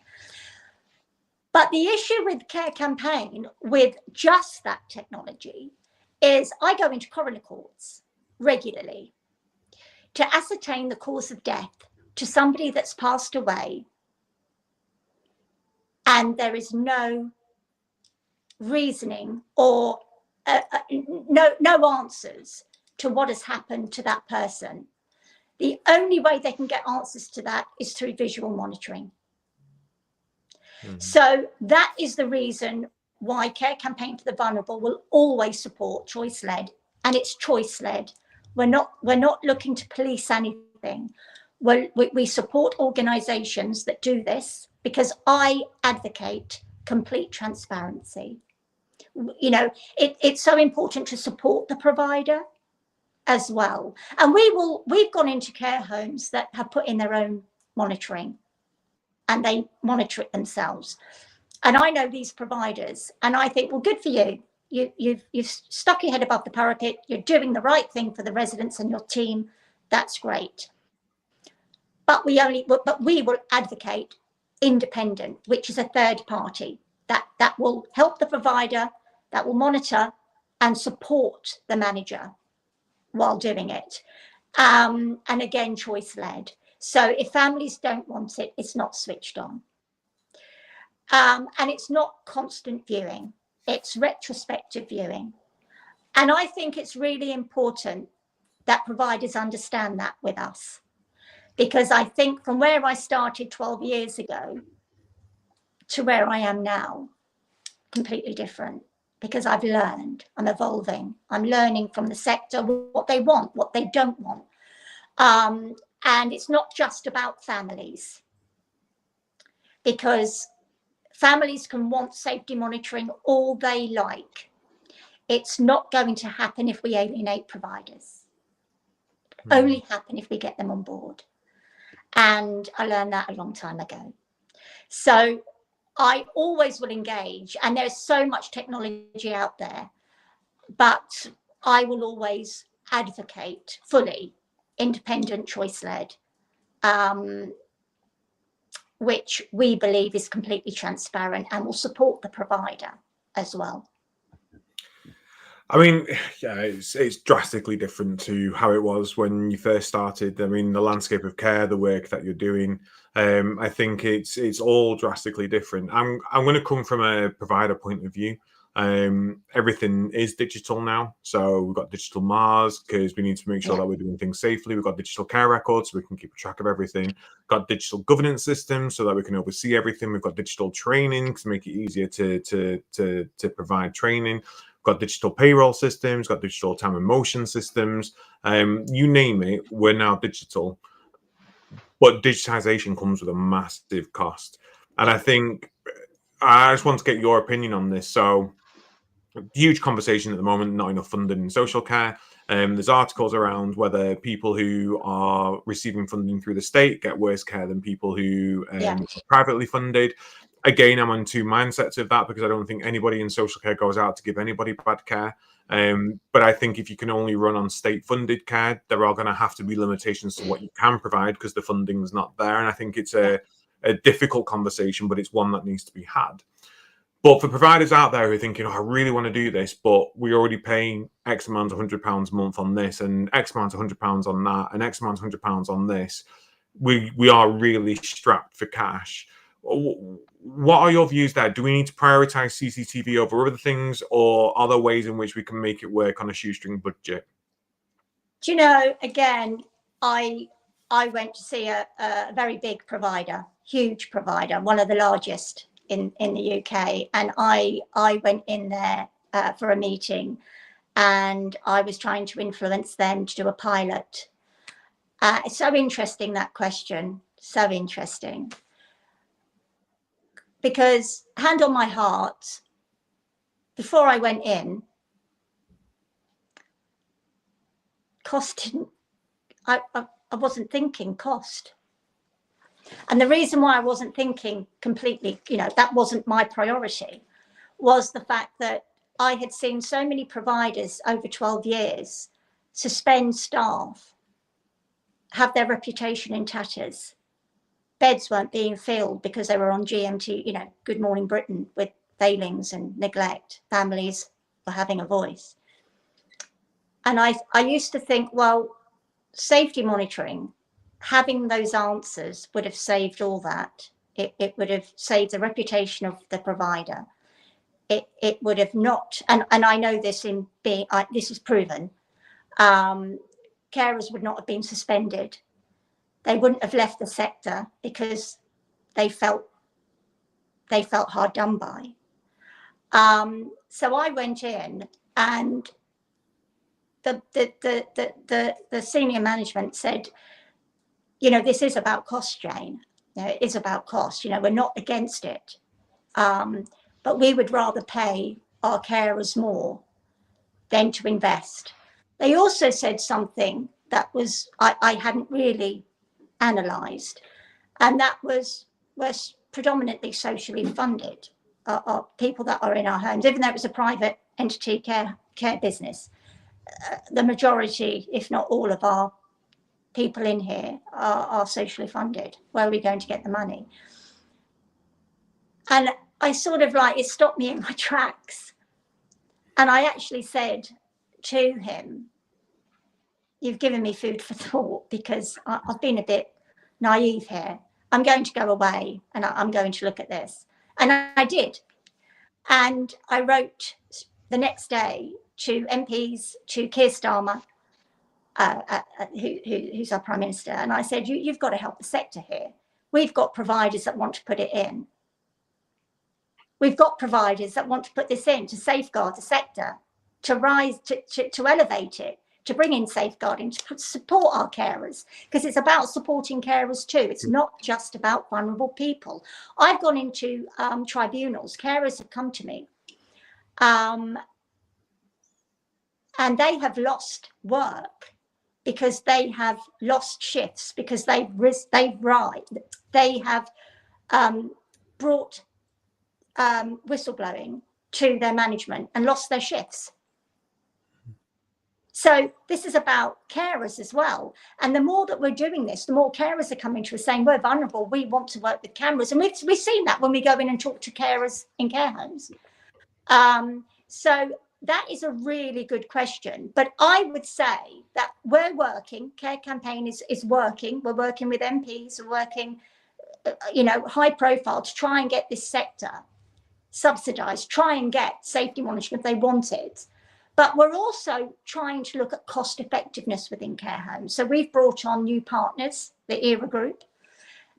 But the issue with Care Campaign with just that technology is I go into coroner courts regularly to ascertain the cause of death to somebody that's passed away, and there is no reasoning or no answers to what has happened to that person. The only way they can get answers to that is through visual monitoring. Mm-hmm. So that is the reason why Care Campaign for the Vulnerable will always support choice-led, and it's choice-led. We're not looking to police anything. We support organisations that do this, because I advocate complete transparency. You know, it's so important to support the provider as well. And we've gone into care homes that have put in their own monitoring, and they monitor it themselves. And I know these providers, and I think, well, good for you. You've stuck your head above the parapet. You're doing the right thing for the residents and your team. That's great. But we will advocate independent, which is a third party that will help the provider, that will monitor and support the manager while doing it. And again, choice-led. So if families don't want it, it's not switched on. And it's not constant viewing. It's retrospective viewing. And I think it's really important that providers understand that with us. Because I think from where I started 12 years ago to where I am now, completely different. Because I've learned, I'm evolving, I'm learning from the sector what they want, what they don't want. And it's not just about families, because families can want safety monitoring all they like. It's not going to happen if we alienate providers. Only happen if we get them on board. And I learned that a long time ago. So I always will engage, and there's so much technology out there, but I will always advocate fully independent, choice-led, which we believe is completely transparent and will support the provider as well. I mean, yeah, it's drastically different to how it was when you first started. I mean, the landscape of care, the work that you're doing, I think it's all drastically different. I'm going to come from a provider point of view. Everything is digital now, so we've got digital Mars because we need to make sure that we're doing things safely. We've got digital care records so we can keep track of everything. Got digital governance systems so that we can oversee everything. We've got digital training to make it easier to provide training. Got digital payroll systems, got digital time and motion systems, you name it, we're now digital. But digitization comes with a massive cost. And I think I just want to get your opinion on this. So, huge conversation at the moment, not enough funding in social care. There's articles around whether people who are receiving funding through the state get worse care than people who are privately funded. Again, I'm on two mindsets of that because I don't think anybody in social care goes out to give anybody bad care. But I think if you can only run on state-funded care, there are going to have to be limitations to what you can provide because the funding is not there. And I think it's a difficult conversation, but it's one that needs to be had. But for providers out there who are thinking, oh, I really want to do this, but we're already paying X amount of £100 a month on this and X amount of £100 on that and X amount of £100 on this, we are really strapped for cash. What are your views there? Do we need to prioritize CCTV over other things, or are there ways in which we can make it work on a shoestring budget? Do you know, again, I went to see a very big provider, huge provider, one of the largest in the UK. And I went in there for a meeting, and I was trying to influence them to do a pilot. It's so interesting, that question, so interesting. Because hand on my heart, before I went in, cost didn't, I wasn't thinking cost. And the reason why I wasn't thinking completely, that wasn't my priority, was the fact that I had seen so many providers over 12 years suspend staff, have their reputation in tatters. Beds weren't being filled because they were on GMT, Good Morning Britain, with failings and neglect. Families were having a voice. And I used to think, well, safety monitoring, having those answers would have saved all that. It would have saved the reputation of the provider. It would have not, and I know this this is proven, carers would not have been suspended. They wouldn't have left the sector because they felt hard done by. So I went in, and the senior management said, this is about cost, Jayne. It is about cost. We're not against it, but we would rather pay our carers more than to invest. They also said something that was I hadn't really analysed, and that was predominantly socially funded, are people that are in our homes, even though it was a private entity care business. The majority, if not all, of our people in here are socially funded. Where are we going to get the money? And I sort of it stopped me in my tracks. And I actually said to him, you've given me food for thought, because I've been a bit naive here. I'm going to go away and I'm going to look at this. And I did. And I wrote the next day to MPs, to Keir Starmer, who's our Prime Minister. And I said, you've got to help the sector here. We've got providers that want to put it in. We've got providers that want to put this in to safeguard the sector, to rise, to elevate it, to bring in safeguarding, to support our carers, because it's about supporting carers too. It's not just about vulnerable people. I've gone into tribunals. Carers have come to me, and they have lost work because they have lost shifts, because they have brought whistleblowing to their management and lost their shifts. So this is about carers as well. And the more that we're doing this, the more carers are coming to us saying, we're vulnerable, we want to work with cameras. And we've seen that when we go in and talk to carers in care homes. So that is a really good question. But I would say that we're working, Care Campaign is working. We're working with MPs, we're working, high profile to try and get this sector subsidised, try and get safety monitoring if they want it. But we're also trying to look at cost effectiveness within care homes. So we've brought on new partners, the ERA Group.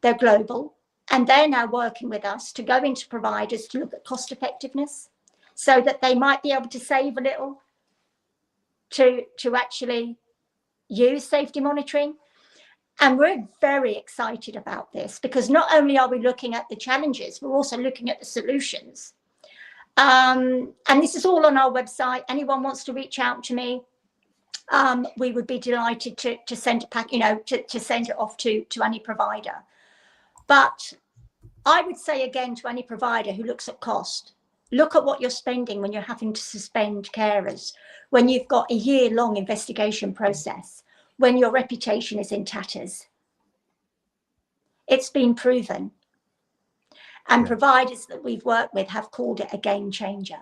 They're global, and they're now working with us to go into providers to look at cost effectiveness so that they might be able to save a little to actually use safety monitoring. And we're very excited about this because not only are we looking at the challenges, we're also looking at the solutions. And this is all on our website. Anyone wants to reach out to me, we would be delighted to send a pack, to send it off to any provider. But I would say again to any provider who looks at cost, look at what you're spending when you're having to suspend carers, when you've got a year-long investigation process, when your reputation is in tatters. It's been proven. And providers that we've worked with have called it a game changer.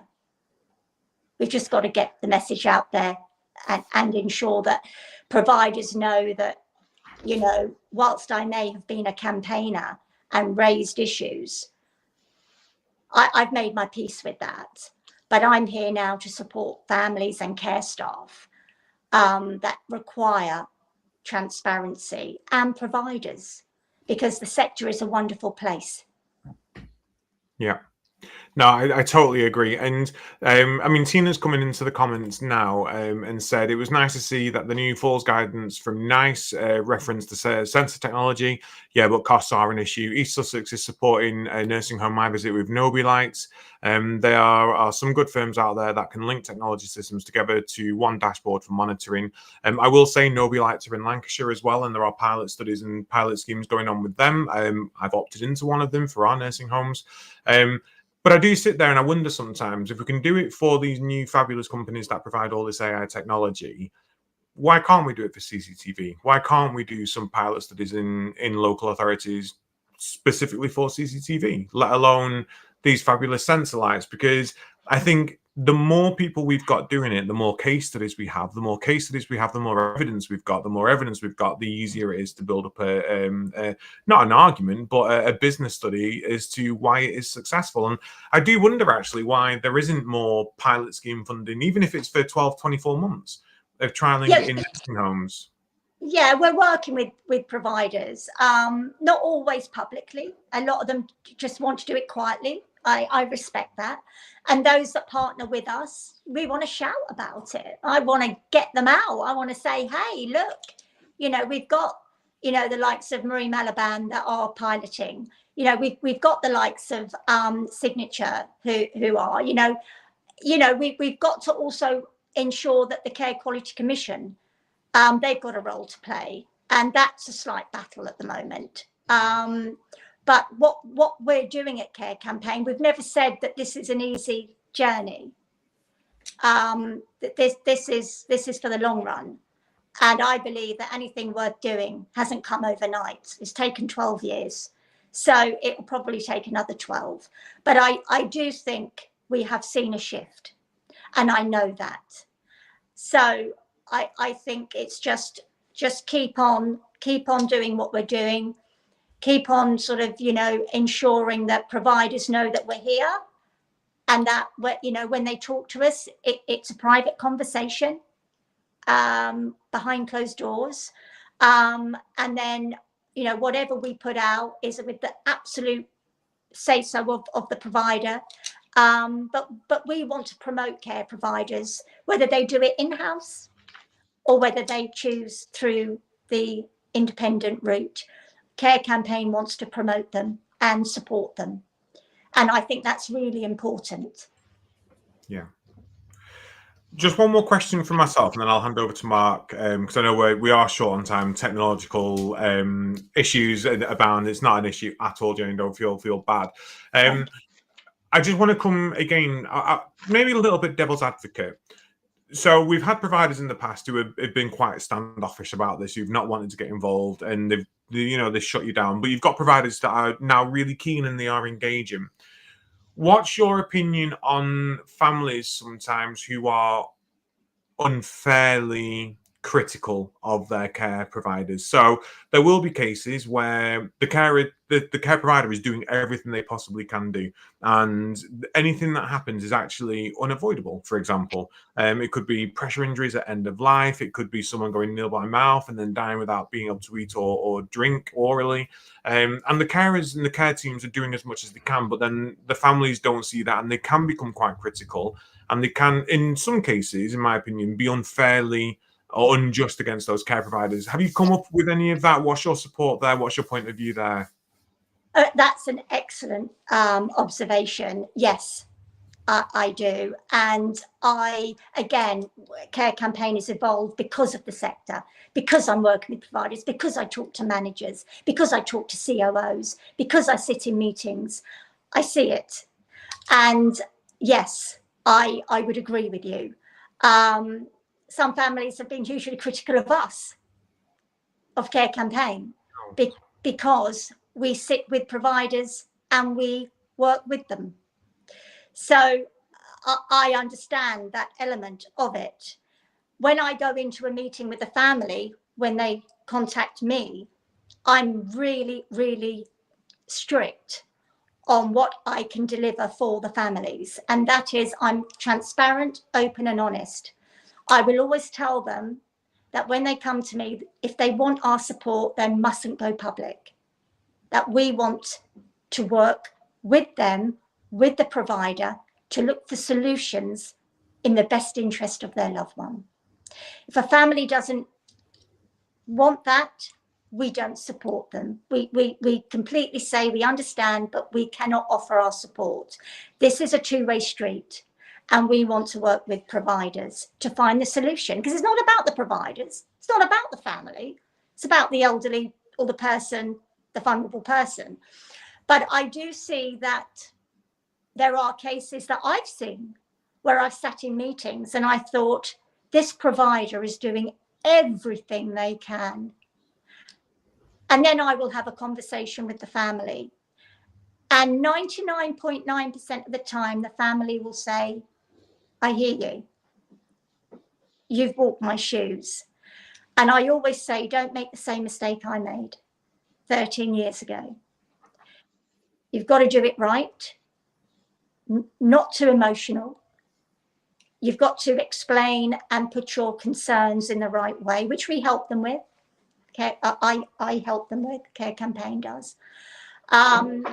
We've just got to get the message out there and ensure that providers know that, whilst I may have been a campaigner and raised issues, I've made my peace with that. But I'm here now to support families and care staff that require transparency, and providers, because the sector is a wonderful place. Yeah. No, I totally agree. And Tina's coming into the comments now and said it was nice to see that the new falls guidance from NICE referenced the sensor technology. Yeah, but costs are an issue. East Sussex is supporting a nursing home My Visit with Nobi Lights. There are some good firms out there that can link technology systems together to one dashboard for monitoring. I will say Nobi Lights are in Lancashire as well, and there are pilot studies and pilot schemes going on with them. I've opted into one of them for our nursing homes. But I do sit there and I wonder sometimes if we can do it for these new fabulous companies that provide all this AI technology, why can't we do it for CCTV? Why can't we do some pilot studies in local authorities specifically for CCTV, let alone these fabulous sensor lights? Because I think the more people we've got doing it, the more case studies we have. The more case studies we have, the more evidence we've got. The more evidence we've got, the easier it is to build up not an argument, but a business study as to why it is successful. And I do wonder actually why there isn't more pilot scheme funding, even if it's for 12, 24 months of trialing it in nursing homes. Yeah, we're working with providers, not always publicly. A lot of them just want to do it quietly. I respect that. And those that partner with us, we want to shout about it. I want to get them out. I want to say, hey, look, we've got, the likes of Marie Malaban that are piloting. We've got the likes of Signature who are, we've got to also ensure that the Care Quality Commission, they've got a role to play. And that's a slight battle at the moment. But what we're doing at Care Campaign, we've never said that this is an easy journey. This is for the long run. And I believe that anything worth doing hasn't come overnight. It's taken 12 years. So it will probably take another 12. But I do think we have seen a shift. And I know that. So I think it's just keep on doing what we're doing. Keep on sort of, ensuring that providers know that we're here and that, when they talk to us, it's a private conversation behind closed doors. And then, whatever we put out is with the absolute say-so of the provider. But we want to promote care providers, whether they do it in-house or whether they choose through the independent route. Care Campaign wants to promote them and support them. And I think that's really important. Yeah. Just one more question from myself, and then I'll hand over to Mark, because I know we are short on time. Technological issues abound. It's not an issue at all, Jayne. Don't feel bad. I just want to come again, maybe a little bit devil's advocate. So we've had providers in the past who have been quite standoffish about this, who've not wanted to get involved, and they shut you down. But you've got providers that are now really keen and they are engaging. What's your opinion on families sometimes who are unfairly critical of their care providers? So there will be cases where the care provider is doing everything they possibly can do, and anything that happens is actually unavoidable. For example, it could be pressure injuries at end of life. It could be someone going nil by mouth and then dying without being able to eat or drink orally. And the carers and the care teams are doing as much as they can, but then the families don't see that, and they can become quite critical, and they can, in some cases, in my opinion, be unfairly or unjust against those care providers. Have you come up with any of that? What's your support there? What's your point of view there? That's an excellent observation. Yes, I do. And again, Care Campaign has evolved because of the sector, because I'm working with providers, because I talk to managers, because I talk to COOs, because I sit in meetings. I see it. And yes, I would agree with you. Some families have been hugely critical of us, of Care Campaign, because we sit with providers and we work with them. So I understand that element of it. When I go into a meeting with a family, when they contact me, I'm really, really strict on what I can deliver for the families. And that is, I'm transparent, open and honest. I will always tell them that when they come to me, if they want our support, they mustn't go public. That we want to work with them, with the provider, to look for solutions in the best interest of their loved one. If a family doesn't want that, we don't support them. We completely say we understand, but we cannot offer our support. This is a two-way street, and we want to work with providers to find the solution, because it's not about the providers, it's not about the family, it's about the elderly or the person, the vulnerable person. But I do see that there are cases that I've seen where I've sat in meetings and I thought, this provider is doing everything they can. And then I will have a conversation with the family. And 99.9% of the time, the family will say, I hear you. You've walked my shoes. And I always say, don't make the same mistake I made 13 years ago. You've got to do it right, not too emotional. You've got to explain and put your concerns in the right way, which we help them with. Okay, I help them with, Care Campaign does. And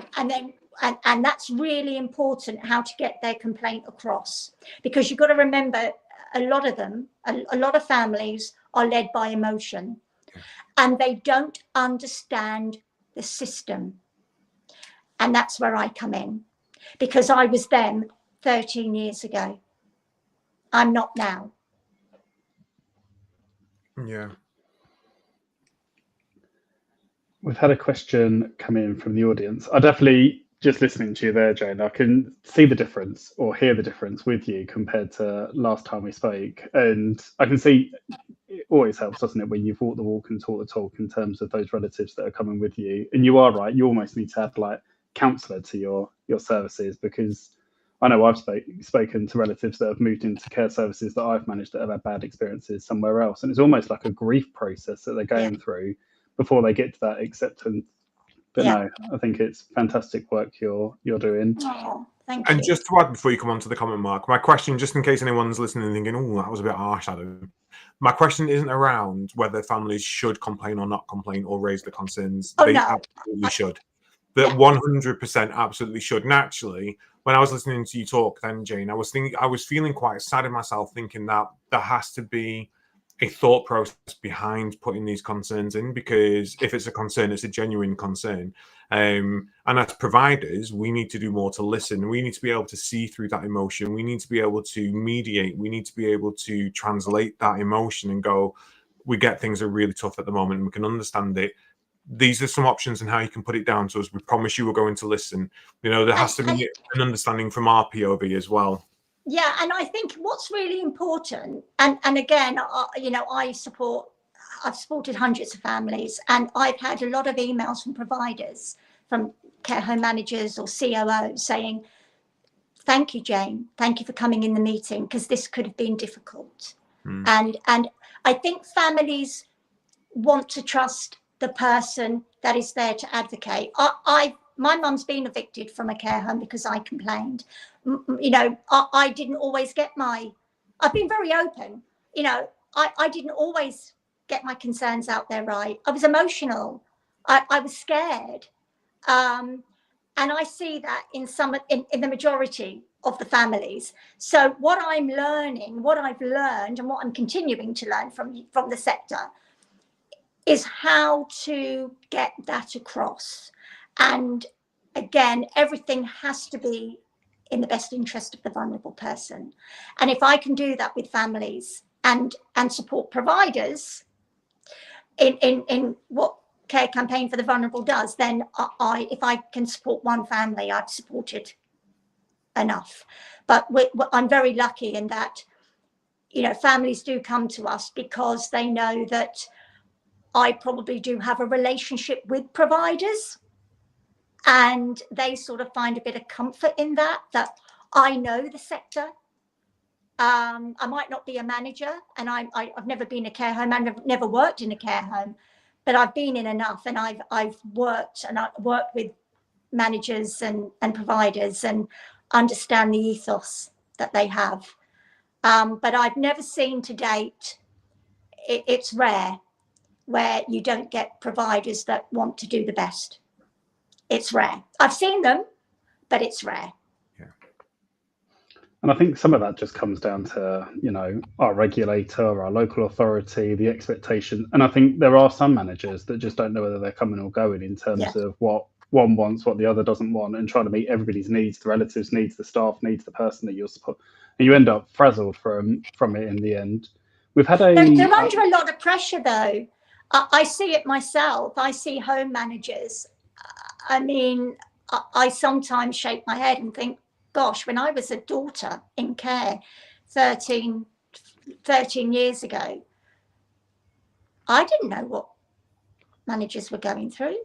that's really important, how to get their complaint across, because you've got to remember, a lot of them, a lot of families are led by emotion, and they don't understand the system. And that's where I come in, because I was them 13 years ago. I'm not now. Yeah. We've had a question come in from the audience. I definitely, just listening to you there, Jayne, I can see the difference or hear the difference with you compared to last time we spoke. And I can see it always helps, doesn't it, when you've walked the walk and talked the talk in terms of those relatives that are coming with you. And you are right, you almost need to have like counsellor to your services, because I know I've spoken to relatives that have moved into care services that I've managed that have had bad experiences somewhere else. And it's almost like a grief process that they're going through before they get to that acceptance. But no, I think it's fantastic work you're doing. Oh, thank And you. just to add before you come on to the comment, Mark, my question, just in case anyone's listening and thinking, oh, that was a bit harsh, Adam. My question isn't around whether families should complain or not complain or raise the concerns. Oh, they no. absolutely should. That 100% absolutely should. And actually, when I was listening to you talk then, Jayne, I was feeling quite sad in myself, thinking that there has to be a thought process behind putting these concerns in, because if it's a concern, it's a genuine concern. And as providers, we need to do more to listen. We need to be able to see through that emotion. We need to be able to mediate. We need to be able to translate that emotion and go, we get things are really tough at the moment, and we can understand it. These are some options and how you can put it down to us. We promise you we're going to listen. You know, there has to be an understanding from our POV as well. Yeah, and I think what's really important, and again, you know, I've supported hundreds of families, and I've had a lot of emails from providers, from care home managers or COOs saying, thank you, Jayne. Thank you for coming in the meeting, because this could have been difficult. And I think families want to trust the person that is there to advocate. My mum's been evicted from a care home because I complained. You know, I didn't always get I've been very open. You know, I didn't always get my concerns out there right. I was emotional. I was scared. And I see that in the majority of the families. So what I'm learning, what I've learned, and what I'm continuing to learn from the sector is how to get that across. And again, everything has to be in the best interest of the vulnerable person. And if I can do that with families and support providers in what Care Campaign for the Vulnerable does, then if I can support one family, I've supported enough. But I'm very lucky in that, you know, families do come to us because they know that I probably do have a relationship with providers, and they sort of find a bit of comfort in that I know the sector. I might not be a manager, and I've never been a care home. I've never worked in a care home, but I've been in enough, and I've worked with managers and providers and understand the ethos that they have. But I've never seen to date, it's rare, where you don't get providers that want to do the best. It's rare. I've seen them, but it's rare. And I think some of that just comes down to, you know, our regulator, our local authority, the expectation. And I think there are some managers that just don't know whether they're coming or going in terms of what one wants, what the other doesn't want, and trying to meet everybody's needs, the relatives' needs, the staff needs, the person that you're supporting. And you end up frazzled from it in the end. We've had They're under a lot of pressure, though. I see it myself. I see home managers. I mean, I sometimes shake my head and think, gosh, when I was a daughter in care 13 years ago, I didn't know what managers were going through.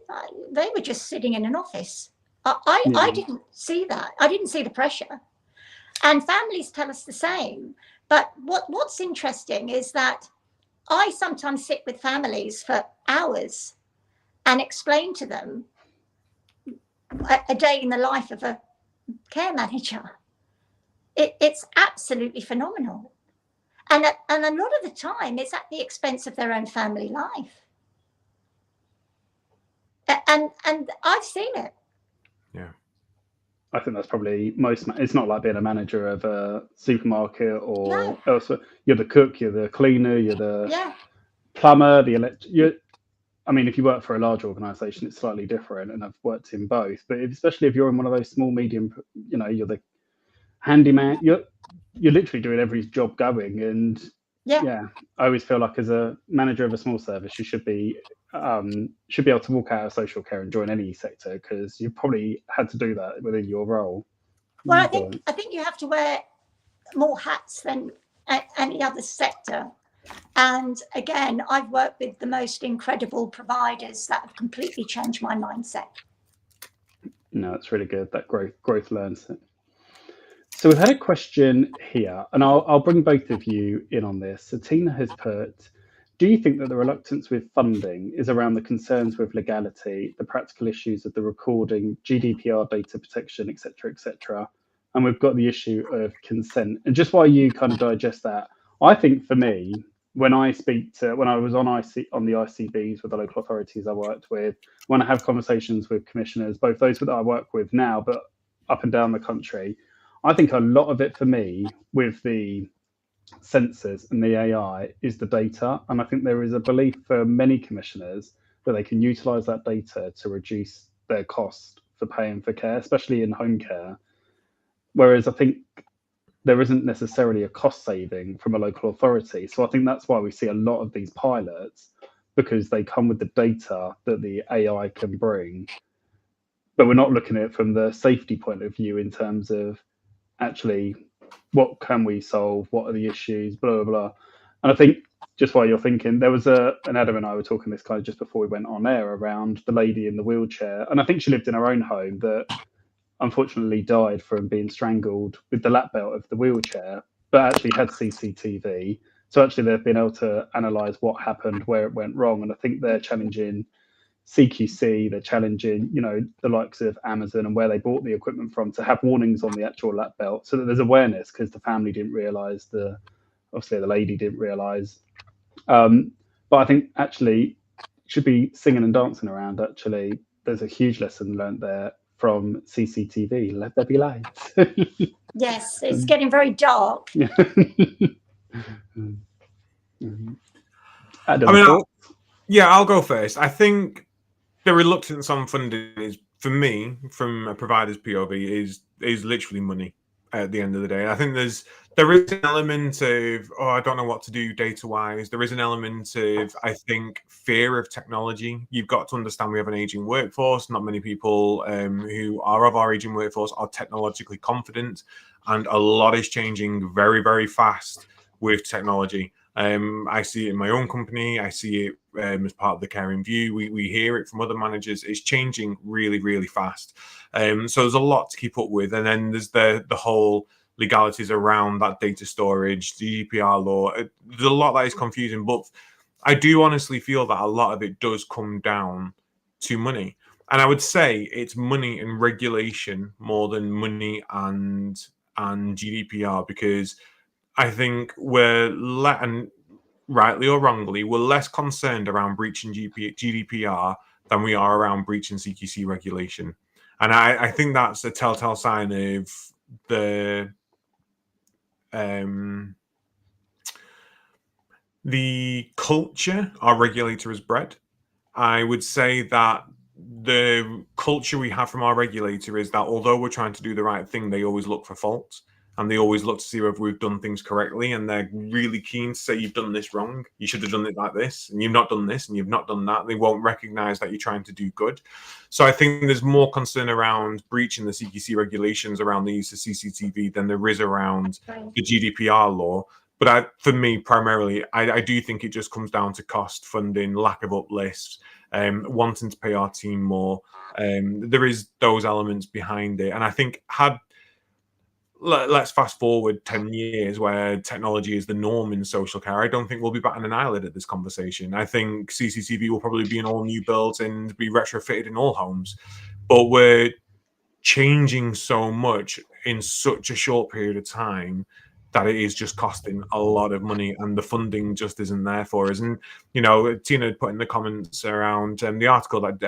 They were just sitting in an office. I didn't see that. I didn't see the pressure. And families tell us the same. But what's interesting is that I sometimes sit with families for hours and explain to them a day in the life of a care manager. It's absolutely phenomenal. And a lot of the time, it's at the expense of their own family life. And I've seen it. Yeah. I think that's probably most. It's not like being a manager of a supermarket or elsewhere. You're the cook, you're the cleaner, you're the plumber, the I mean, if you work for a large organisation, it's slightly different, and I've worked in both. But especially if you're in one of those small, medium, you know, you're the handyman. You're literally doing every job going, and I always feel like as a manager of a small service, you should be able to walk out of social care and join any sector, because you probably had to do that within your role. Well, I think you have to wear more hats than any other sector. And again, I've worked with the most incredible providers that have completely changed my mindset. No, it's really good, that growth learns. So we've had a question here, and I'll bring both of you in on this. So Tina has put, do you think that the reluctance with funding is around the concerns with legality, the practical issues of the recording, GDPR data protection, etc., and we've got the issue of consent? And just while you kind of digest that, I think for me, when I was on the ICBs with the local authorities I worked with, when I have conversations with commissioners, both those that I work with now, but up and down the country, I think a lot of it for me with the sensors and the AI is the data. And I think there is a belief for many commissioners that they can utilize that data to reduce their cost for paying for care, especially in home care. Whereas I think there isn't necessarily a cost saving from a local authority. So I think that's why we see a lot of these pilots, because they come with the data that the AI can bring. But we're not looking at it from the safety point of view in terms of actually what can we solve, what are the issues, blah, blah, blah. And I think just while you're thinking, there was an Adam and I were talking this kind of just before we went on air around the lady in the wheelchair. And I think she lived in her own home that unfortunately died from being strangled with the lap belt of the wheelchair, but actually had CCTV. So actually they've been able to analyse what happened, where it went wrong, and I think they're challenging CQC, they're challenging, the likes of Amazon and where they bought the equipment from to have warnings on the actual lap belt, so that there's awareness, because the family didn't realise, obviously the lady didn't realise. But I think actually should be singing and dancing around. Actually, there's a huge lesson learned there from CCTV. Let there be lights. Yes, it's getting very dark. Adam, I'll go first. I think the reluctance on funding is, for me, from a provider's POV, is literally money at the end of the day. I think there is an element of, I don't know what to do data wise. There is an element of, I think, fear of technology. You've got to understand we have an aging workforce. Not many people who are of our aging workforce are technologically confident, and a lot is changing very, very fast with technology. I see it in my own company. I see it as part of the Caring View. We hear it from other managers. It's changing really, really fast. So there's a lot to keep up with. And then there's the whole legalities around that data storage, GDPR law. There's a lot that is confusing, but I do honestly feel that a lot of it does come down to money. And I would say it's money and regulation more than money and GDPR, because I think and rightly or wrongly, we're less concerned around breaching GDPR than we are around breaching CQC regulation. And I think that's a telltale sign of the culture our regulator has bred. I would say that the culture we have from our regulator is that although we're trying to do the right thing, they always look for faults. And they always look to see whether we've done things correctly, and they're really keen to say, you've done this wrong, you should have done it like this, and you've not done this, and you've not done that. They won't recognize that you're trying to do good. So I think there's more concern around breaching the CQC regulations around the use of CCTV than there is around the GDPR law. But for me, primarily, I do think it just comes down to cost, funding, lack of uplifts, wanting to pay our team more. There is those elements behind it. And I think let's fast forward 10 years where technology is the norm in social care. I don't think we'll be batting an eyelid at this conversation. I think CCTV will probably be in all new builds and be retrofitted in all homes. But we're changing so much in such a short period of time that it is just costing a lot of money, and the funding just isn't there for us. And, Tina put in the comments around the article that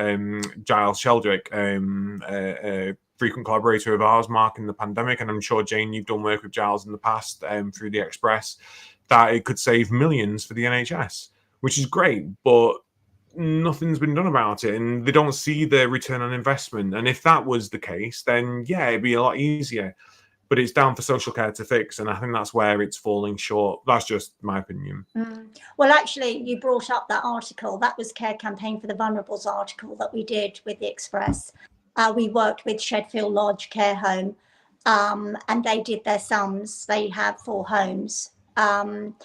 Giles Sheldrick, frequent collaborator of ours, marking the pandemic, and I'm sure, Jayne, you've done work with Giles in the past through the Express, that it could save millions for the NHS, which is great, but nothing's been done about it, and they don't see the return on investment. And if that was the case, then yeah, it'd be a lot easier. But it's down for social care to fix, and I think that's where it's falling short. That's just my opinion. Well, actually, you brought up that article. That was Care Campaign for the Vulnerables article that we did with the Express. We worked with Shedfield Lodge Care Home, and they did their sums. They have 4 homes, and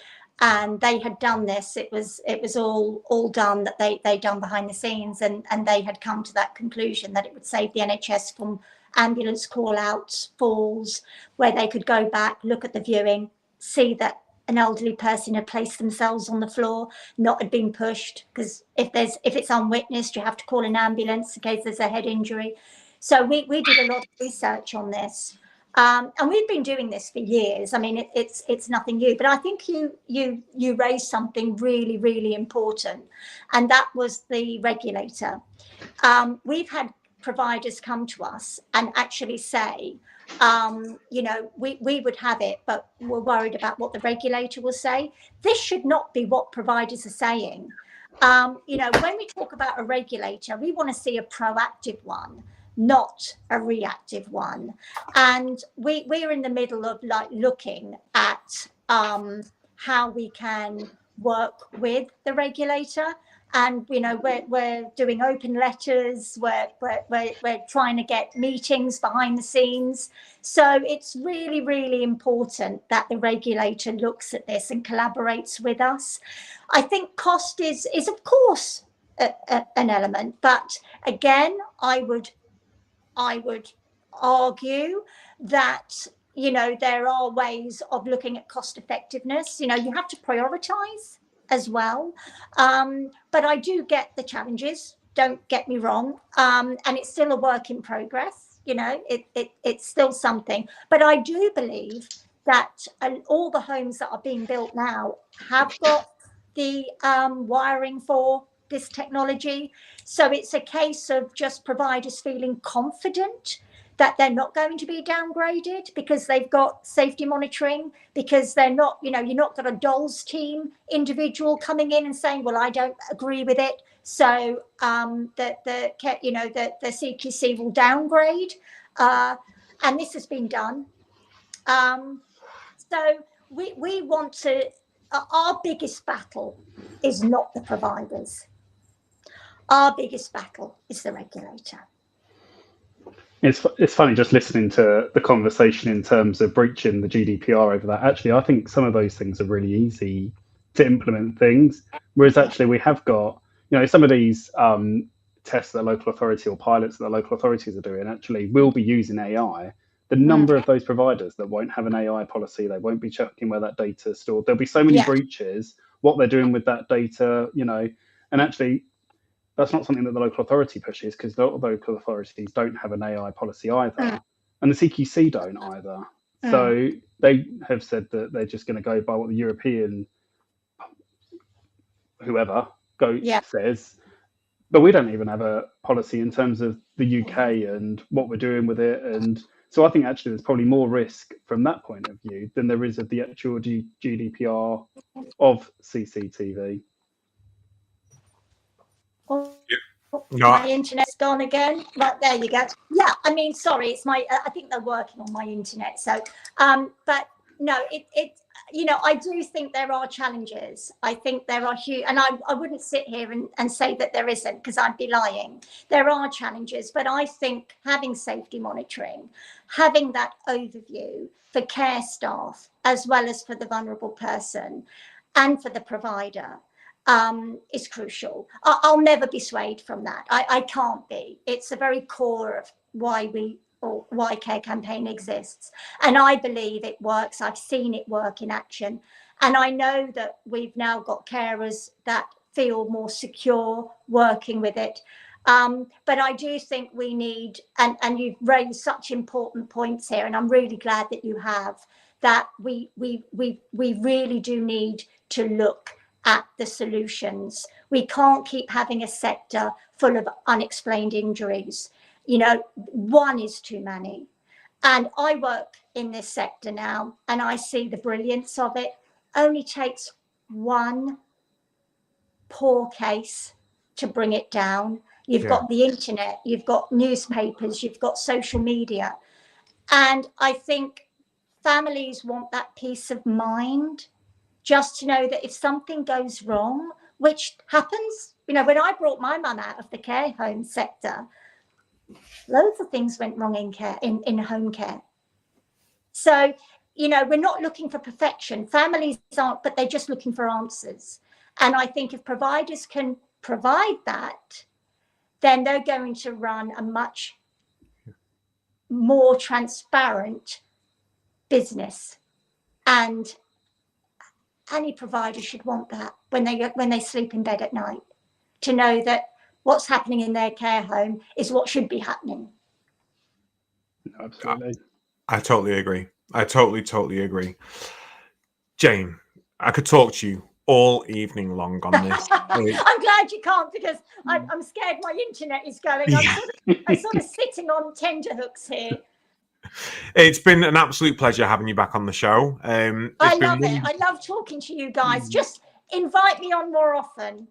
they had done this. It was all done, that they done behind the scenes, and they had come to that conclusion that it would save the NHS from ambulance call outs, falls, where they could go back, look at the viewing, see that an elderly person had placed themselves on the floor, not had been pushed, because if it's unwitnessed, you have to call an ambulance in case there's a head injury. So we did a lot of research on this, and we've been doing this for years. I mean, it's nothing new, but I think you raised something really, really important, and that was the regulator. We've had providers come to us and actually say, we would have it, but we're worried about what the regulator will say. This should not be what providers are saying. When we talk about a regulator, we want to see a proactive one, not a reactive one. And we're in the middle of looking at how we can work with the regulator. And we're doing open letters. We're trying to get meetings behind the scenes. So it's really, really important that the regulator looks at this and collaborates with us. I think cost is of course an element, but again, I would argue that, there are ways of looking at cost effectiveness. You have to prioritize as well. But I do get the challenges, don't get me wrong. And it's still a work in progress. It's still something. But I do believe that all the homes that are being built now have got the wiring for this technology. So it's a case of just providers feeling confident that they're not going to be downgraded because they've got safety monitoring, because they're not, you're not got a dolls team individual coming in and saying, well, I don't agree with it, so the CQC will downgrade. And this has been done. So we want to, our biggest battle is not the providers. Our biggest battle is the regulator. It's funny just listening to the conversation in terms of breaching the GDPR over that. Actually, I think some of those things are really easy to implement things, whereas actually we have got, some of these tests that the local authority or pilots that the local authorities are doing actually will be using AI. The number of those providers that won't have an AI policy, they won't be checking where that data is stored. There'll be so many breaches, what they're doing with that data, and actually that's not something that the local authority pushes, because the local authorities don't have an AI policy either, and the CQC don't either. So they have said that they're just going to go by what the European whoever says, but we don't even have a policy in terms of the UK and what we're doing with it. And so I think actually there's probably more risk from that point of view than there is of the actual GDPR of CCTV. My internet's gone again. Right, there you go. Yeah, I mean, sorry, it's I think they're working on my internet. So, but no, I do think there are challenges. I think there are huge, and I wouldn't sit here and say that there isn't, because I'd be lying. There are challenges, but I think having safety monitoring, having that overview for care staff, as well as for the vulnerable person and for the provider, is crucial. I'll never be swayed from that. I can't be. It's a very core of why Care Campaign exists. And I believe it works. I've seen it work in action. And I know that we've now got carers that feel more secure working with it. But I do think we need, and you've raised such important points here, and I'm really glad that you have, that we really do need to look at the solutions. We can't keep having a sector full of unexplained injuries. One is too many. And I work in this sector now, and I see the brilliance of it. Only takes one poor case to bring it down. You've got the internet, you've got newspapers, you've got social media. And I think families want that peace of mind, just to know that if something goes wrong, which happens, when I brought my mum out of the care home sector, loads of things went wrong in care, in home care. So, we're not looking for perfection. Families aren't, but they're just looking for answers. And I think if providers can provide that, then they're going to run a much more transparent business. And any provider should want that when they sleep in bed at night, to know that what's happening in their care home is what should be happening. Absolutely. I totally agree. I totally agree. Jayne, I could talk to you all evening long on this. I'm glad you can't, because I'm scared my internet is going. I'm sort of sitting on tenterhooks here. It's been an absolute pleasure having you back on the show. I love it. I love talking to you guys. Just invite me on more often.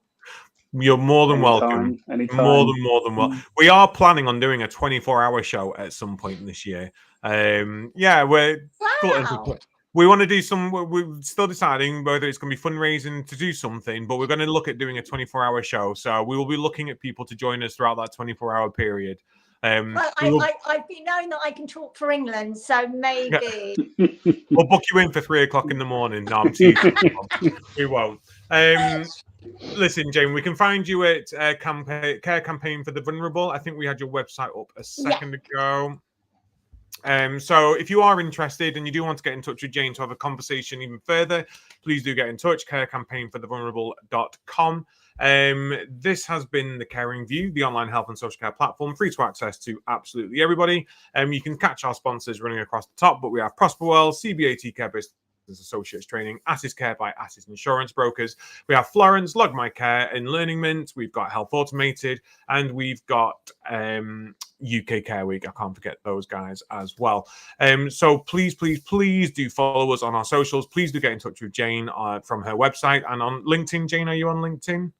You're more than welcome. Anytime. More than welcome. We are planning on doing a 24-hour show at some point this year. We want to do some. We're still deciding whether it's going to be fundraising to do something, but we're going to look at doing a 24-hour show. So we will be looking at people to join us throughout that 24-hour period. I've been known that I can talk for England, so maybe we'll book you in for 3 o'clock in the morning. No, I'm teasing. We won't. Listen, Jayne, we can find you at Care Campaign for the Vulnerable. I think we had your website up a second ago. So if you are interested and you do want to get in touch with Jayne to have a conversation even further, please do get in touch. carecampaignforthevulnerable.com. This has been the Caring View, the online health and social care platform, free to access to absolutely everybody. You can catch our sponsors running across the top, but we have Prosperwell, CBAT Care Business Associates Training, Assist Care by Assist Insurance Brokers. We have Florence, Log My Care, and Learning Mint. We've got Health Automated, and we've got UK Care Week. I can't forget those guys as well. So please do follow us on our socials. Please do get in touch with Jayne from her website and on LinkedIn. Jayne, are you on LinkedIn?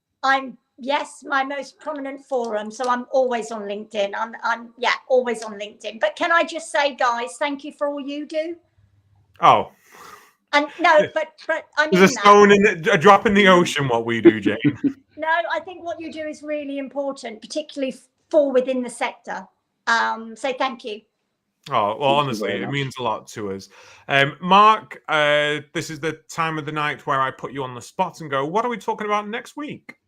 Yes, my most prominent forum. So I'm always on LinkedIn. I'm always on LinkedIn. But can I just say, guys, thank you for all you do. Oh. And no, but I mean, there's a drop in the ocean. What we do, Jayne. No, I think what you do is really important, particularly for within the sector. So thank you. Oh, well, honestly, it means a lot to us. Mark, this is the time of the night where I put you on the spot and go, what are we talking about next week?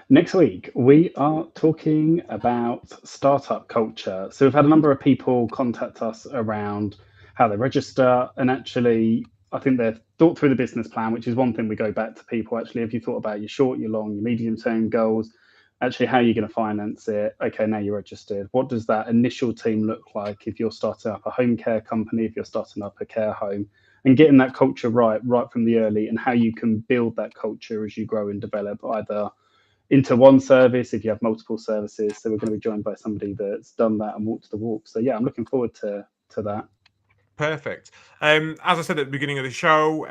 Next week, we are talking about startup culture. So we've had a number of people contact us around how they register. And actually, I think they've thought through the business plan, which is one thing we go back to people. Actually, have you thought about your short, your long, your medium-term goals? Actually, how are you going to finance it? Okay, now you're registered. What does that initial team look like if you're starting up a home care company, if you're starting up a care home? And getting that culture right from the early, and how you can build that culture as you grow and develop, either into one service if you have multiple services. So we're going to be joined by somebody that's done that and walked the walk. So yeah, I'm looking forward to that. Perfect. As I said at the beginning of the show,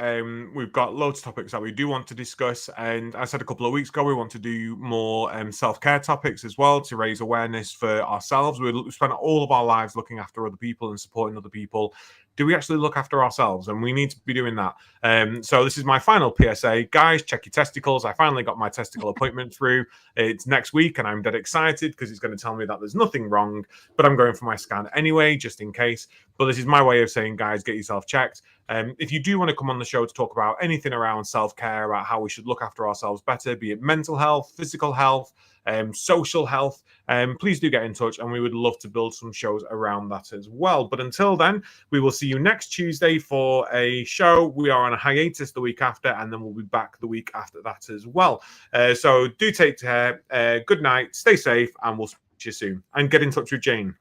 we've got loads of topics that we do want to discuss. And I said a couple of weeks ago, we want to do more self-care topics as well to raise awareness for ourselves. We spend all of our lives looking after other people and supporting other people. Do we actually look after ourselves? And we need to be doing that. So this is my final PSA. Guys, check your testicles. I finally got my testicle appointment through. It's next week, and I'm dead excited because it's going to tell me that there's nothing wrong, but I'm going for my scan anyway, just in case. But this is my way of saying, guys, get yourself checked. If you do want to come on the show to talk about anything around self-care, about how we should look after ourselves better, be it mental health, physical health, social health, please do get in touch, and we would love to build some shows around that as well. But until then, we will see you next Tuesday for a show. We are on a hiatus the week after, and then we'll be back the week after that as well. So do take care. Good night, stay safe, and we'll speak to you soon. And get in touch with Jayne.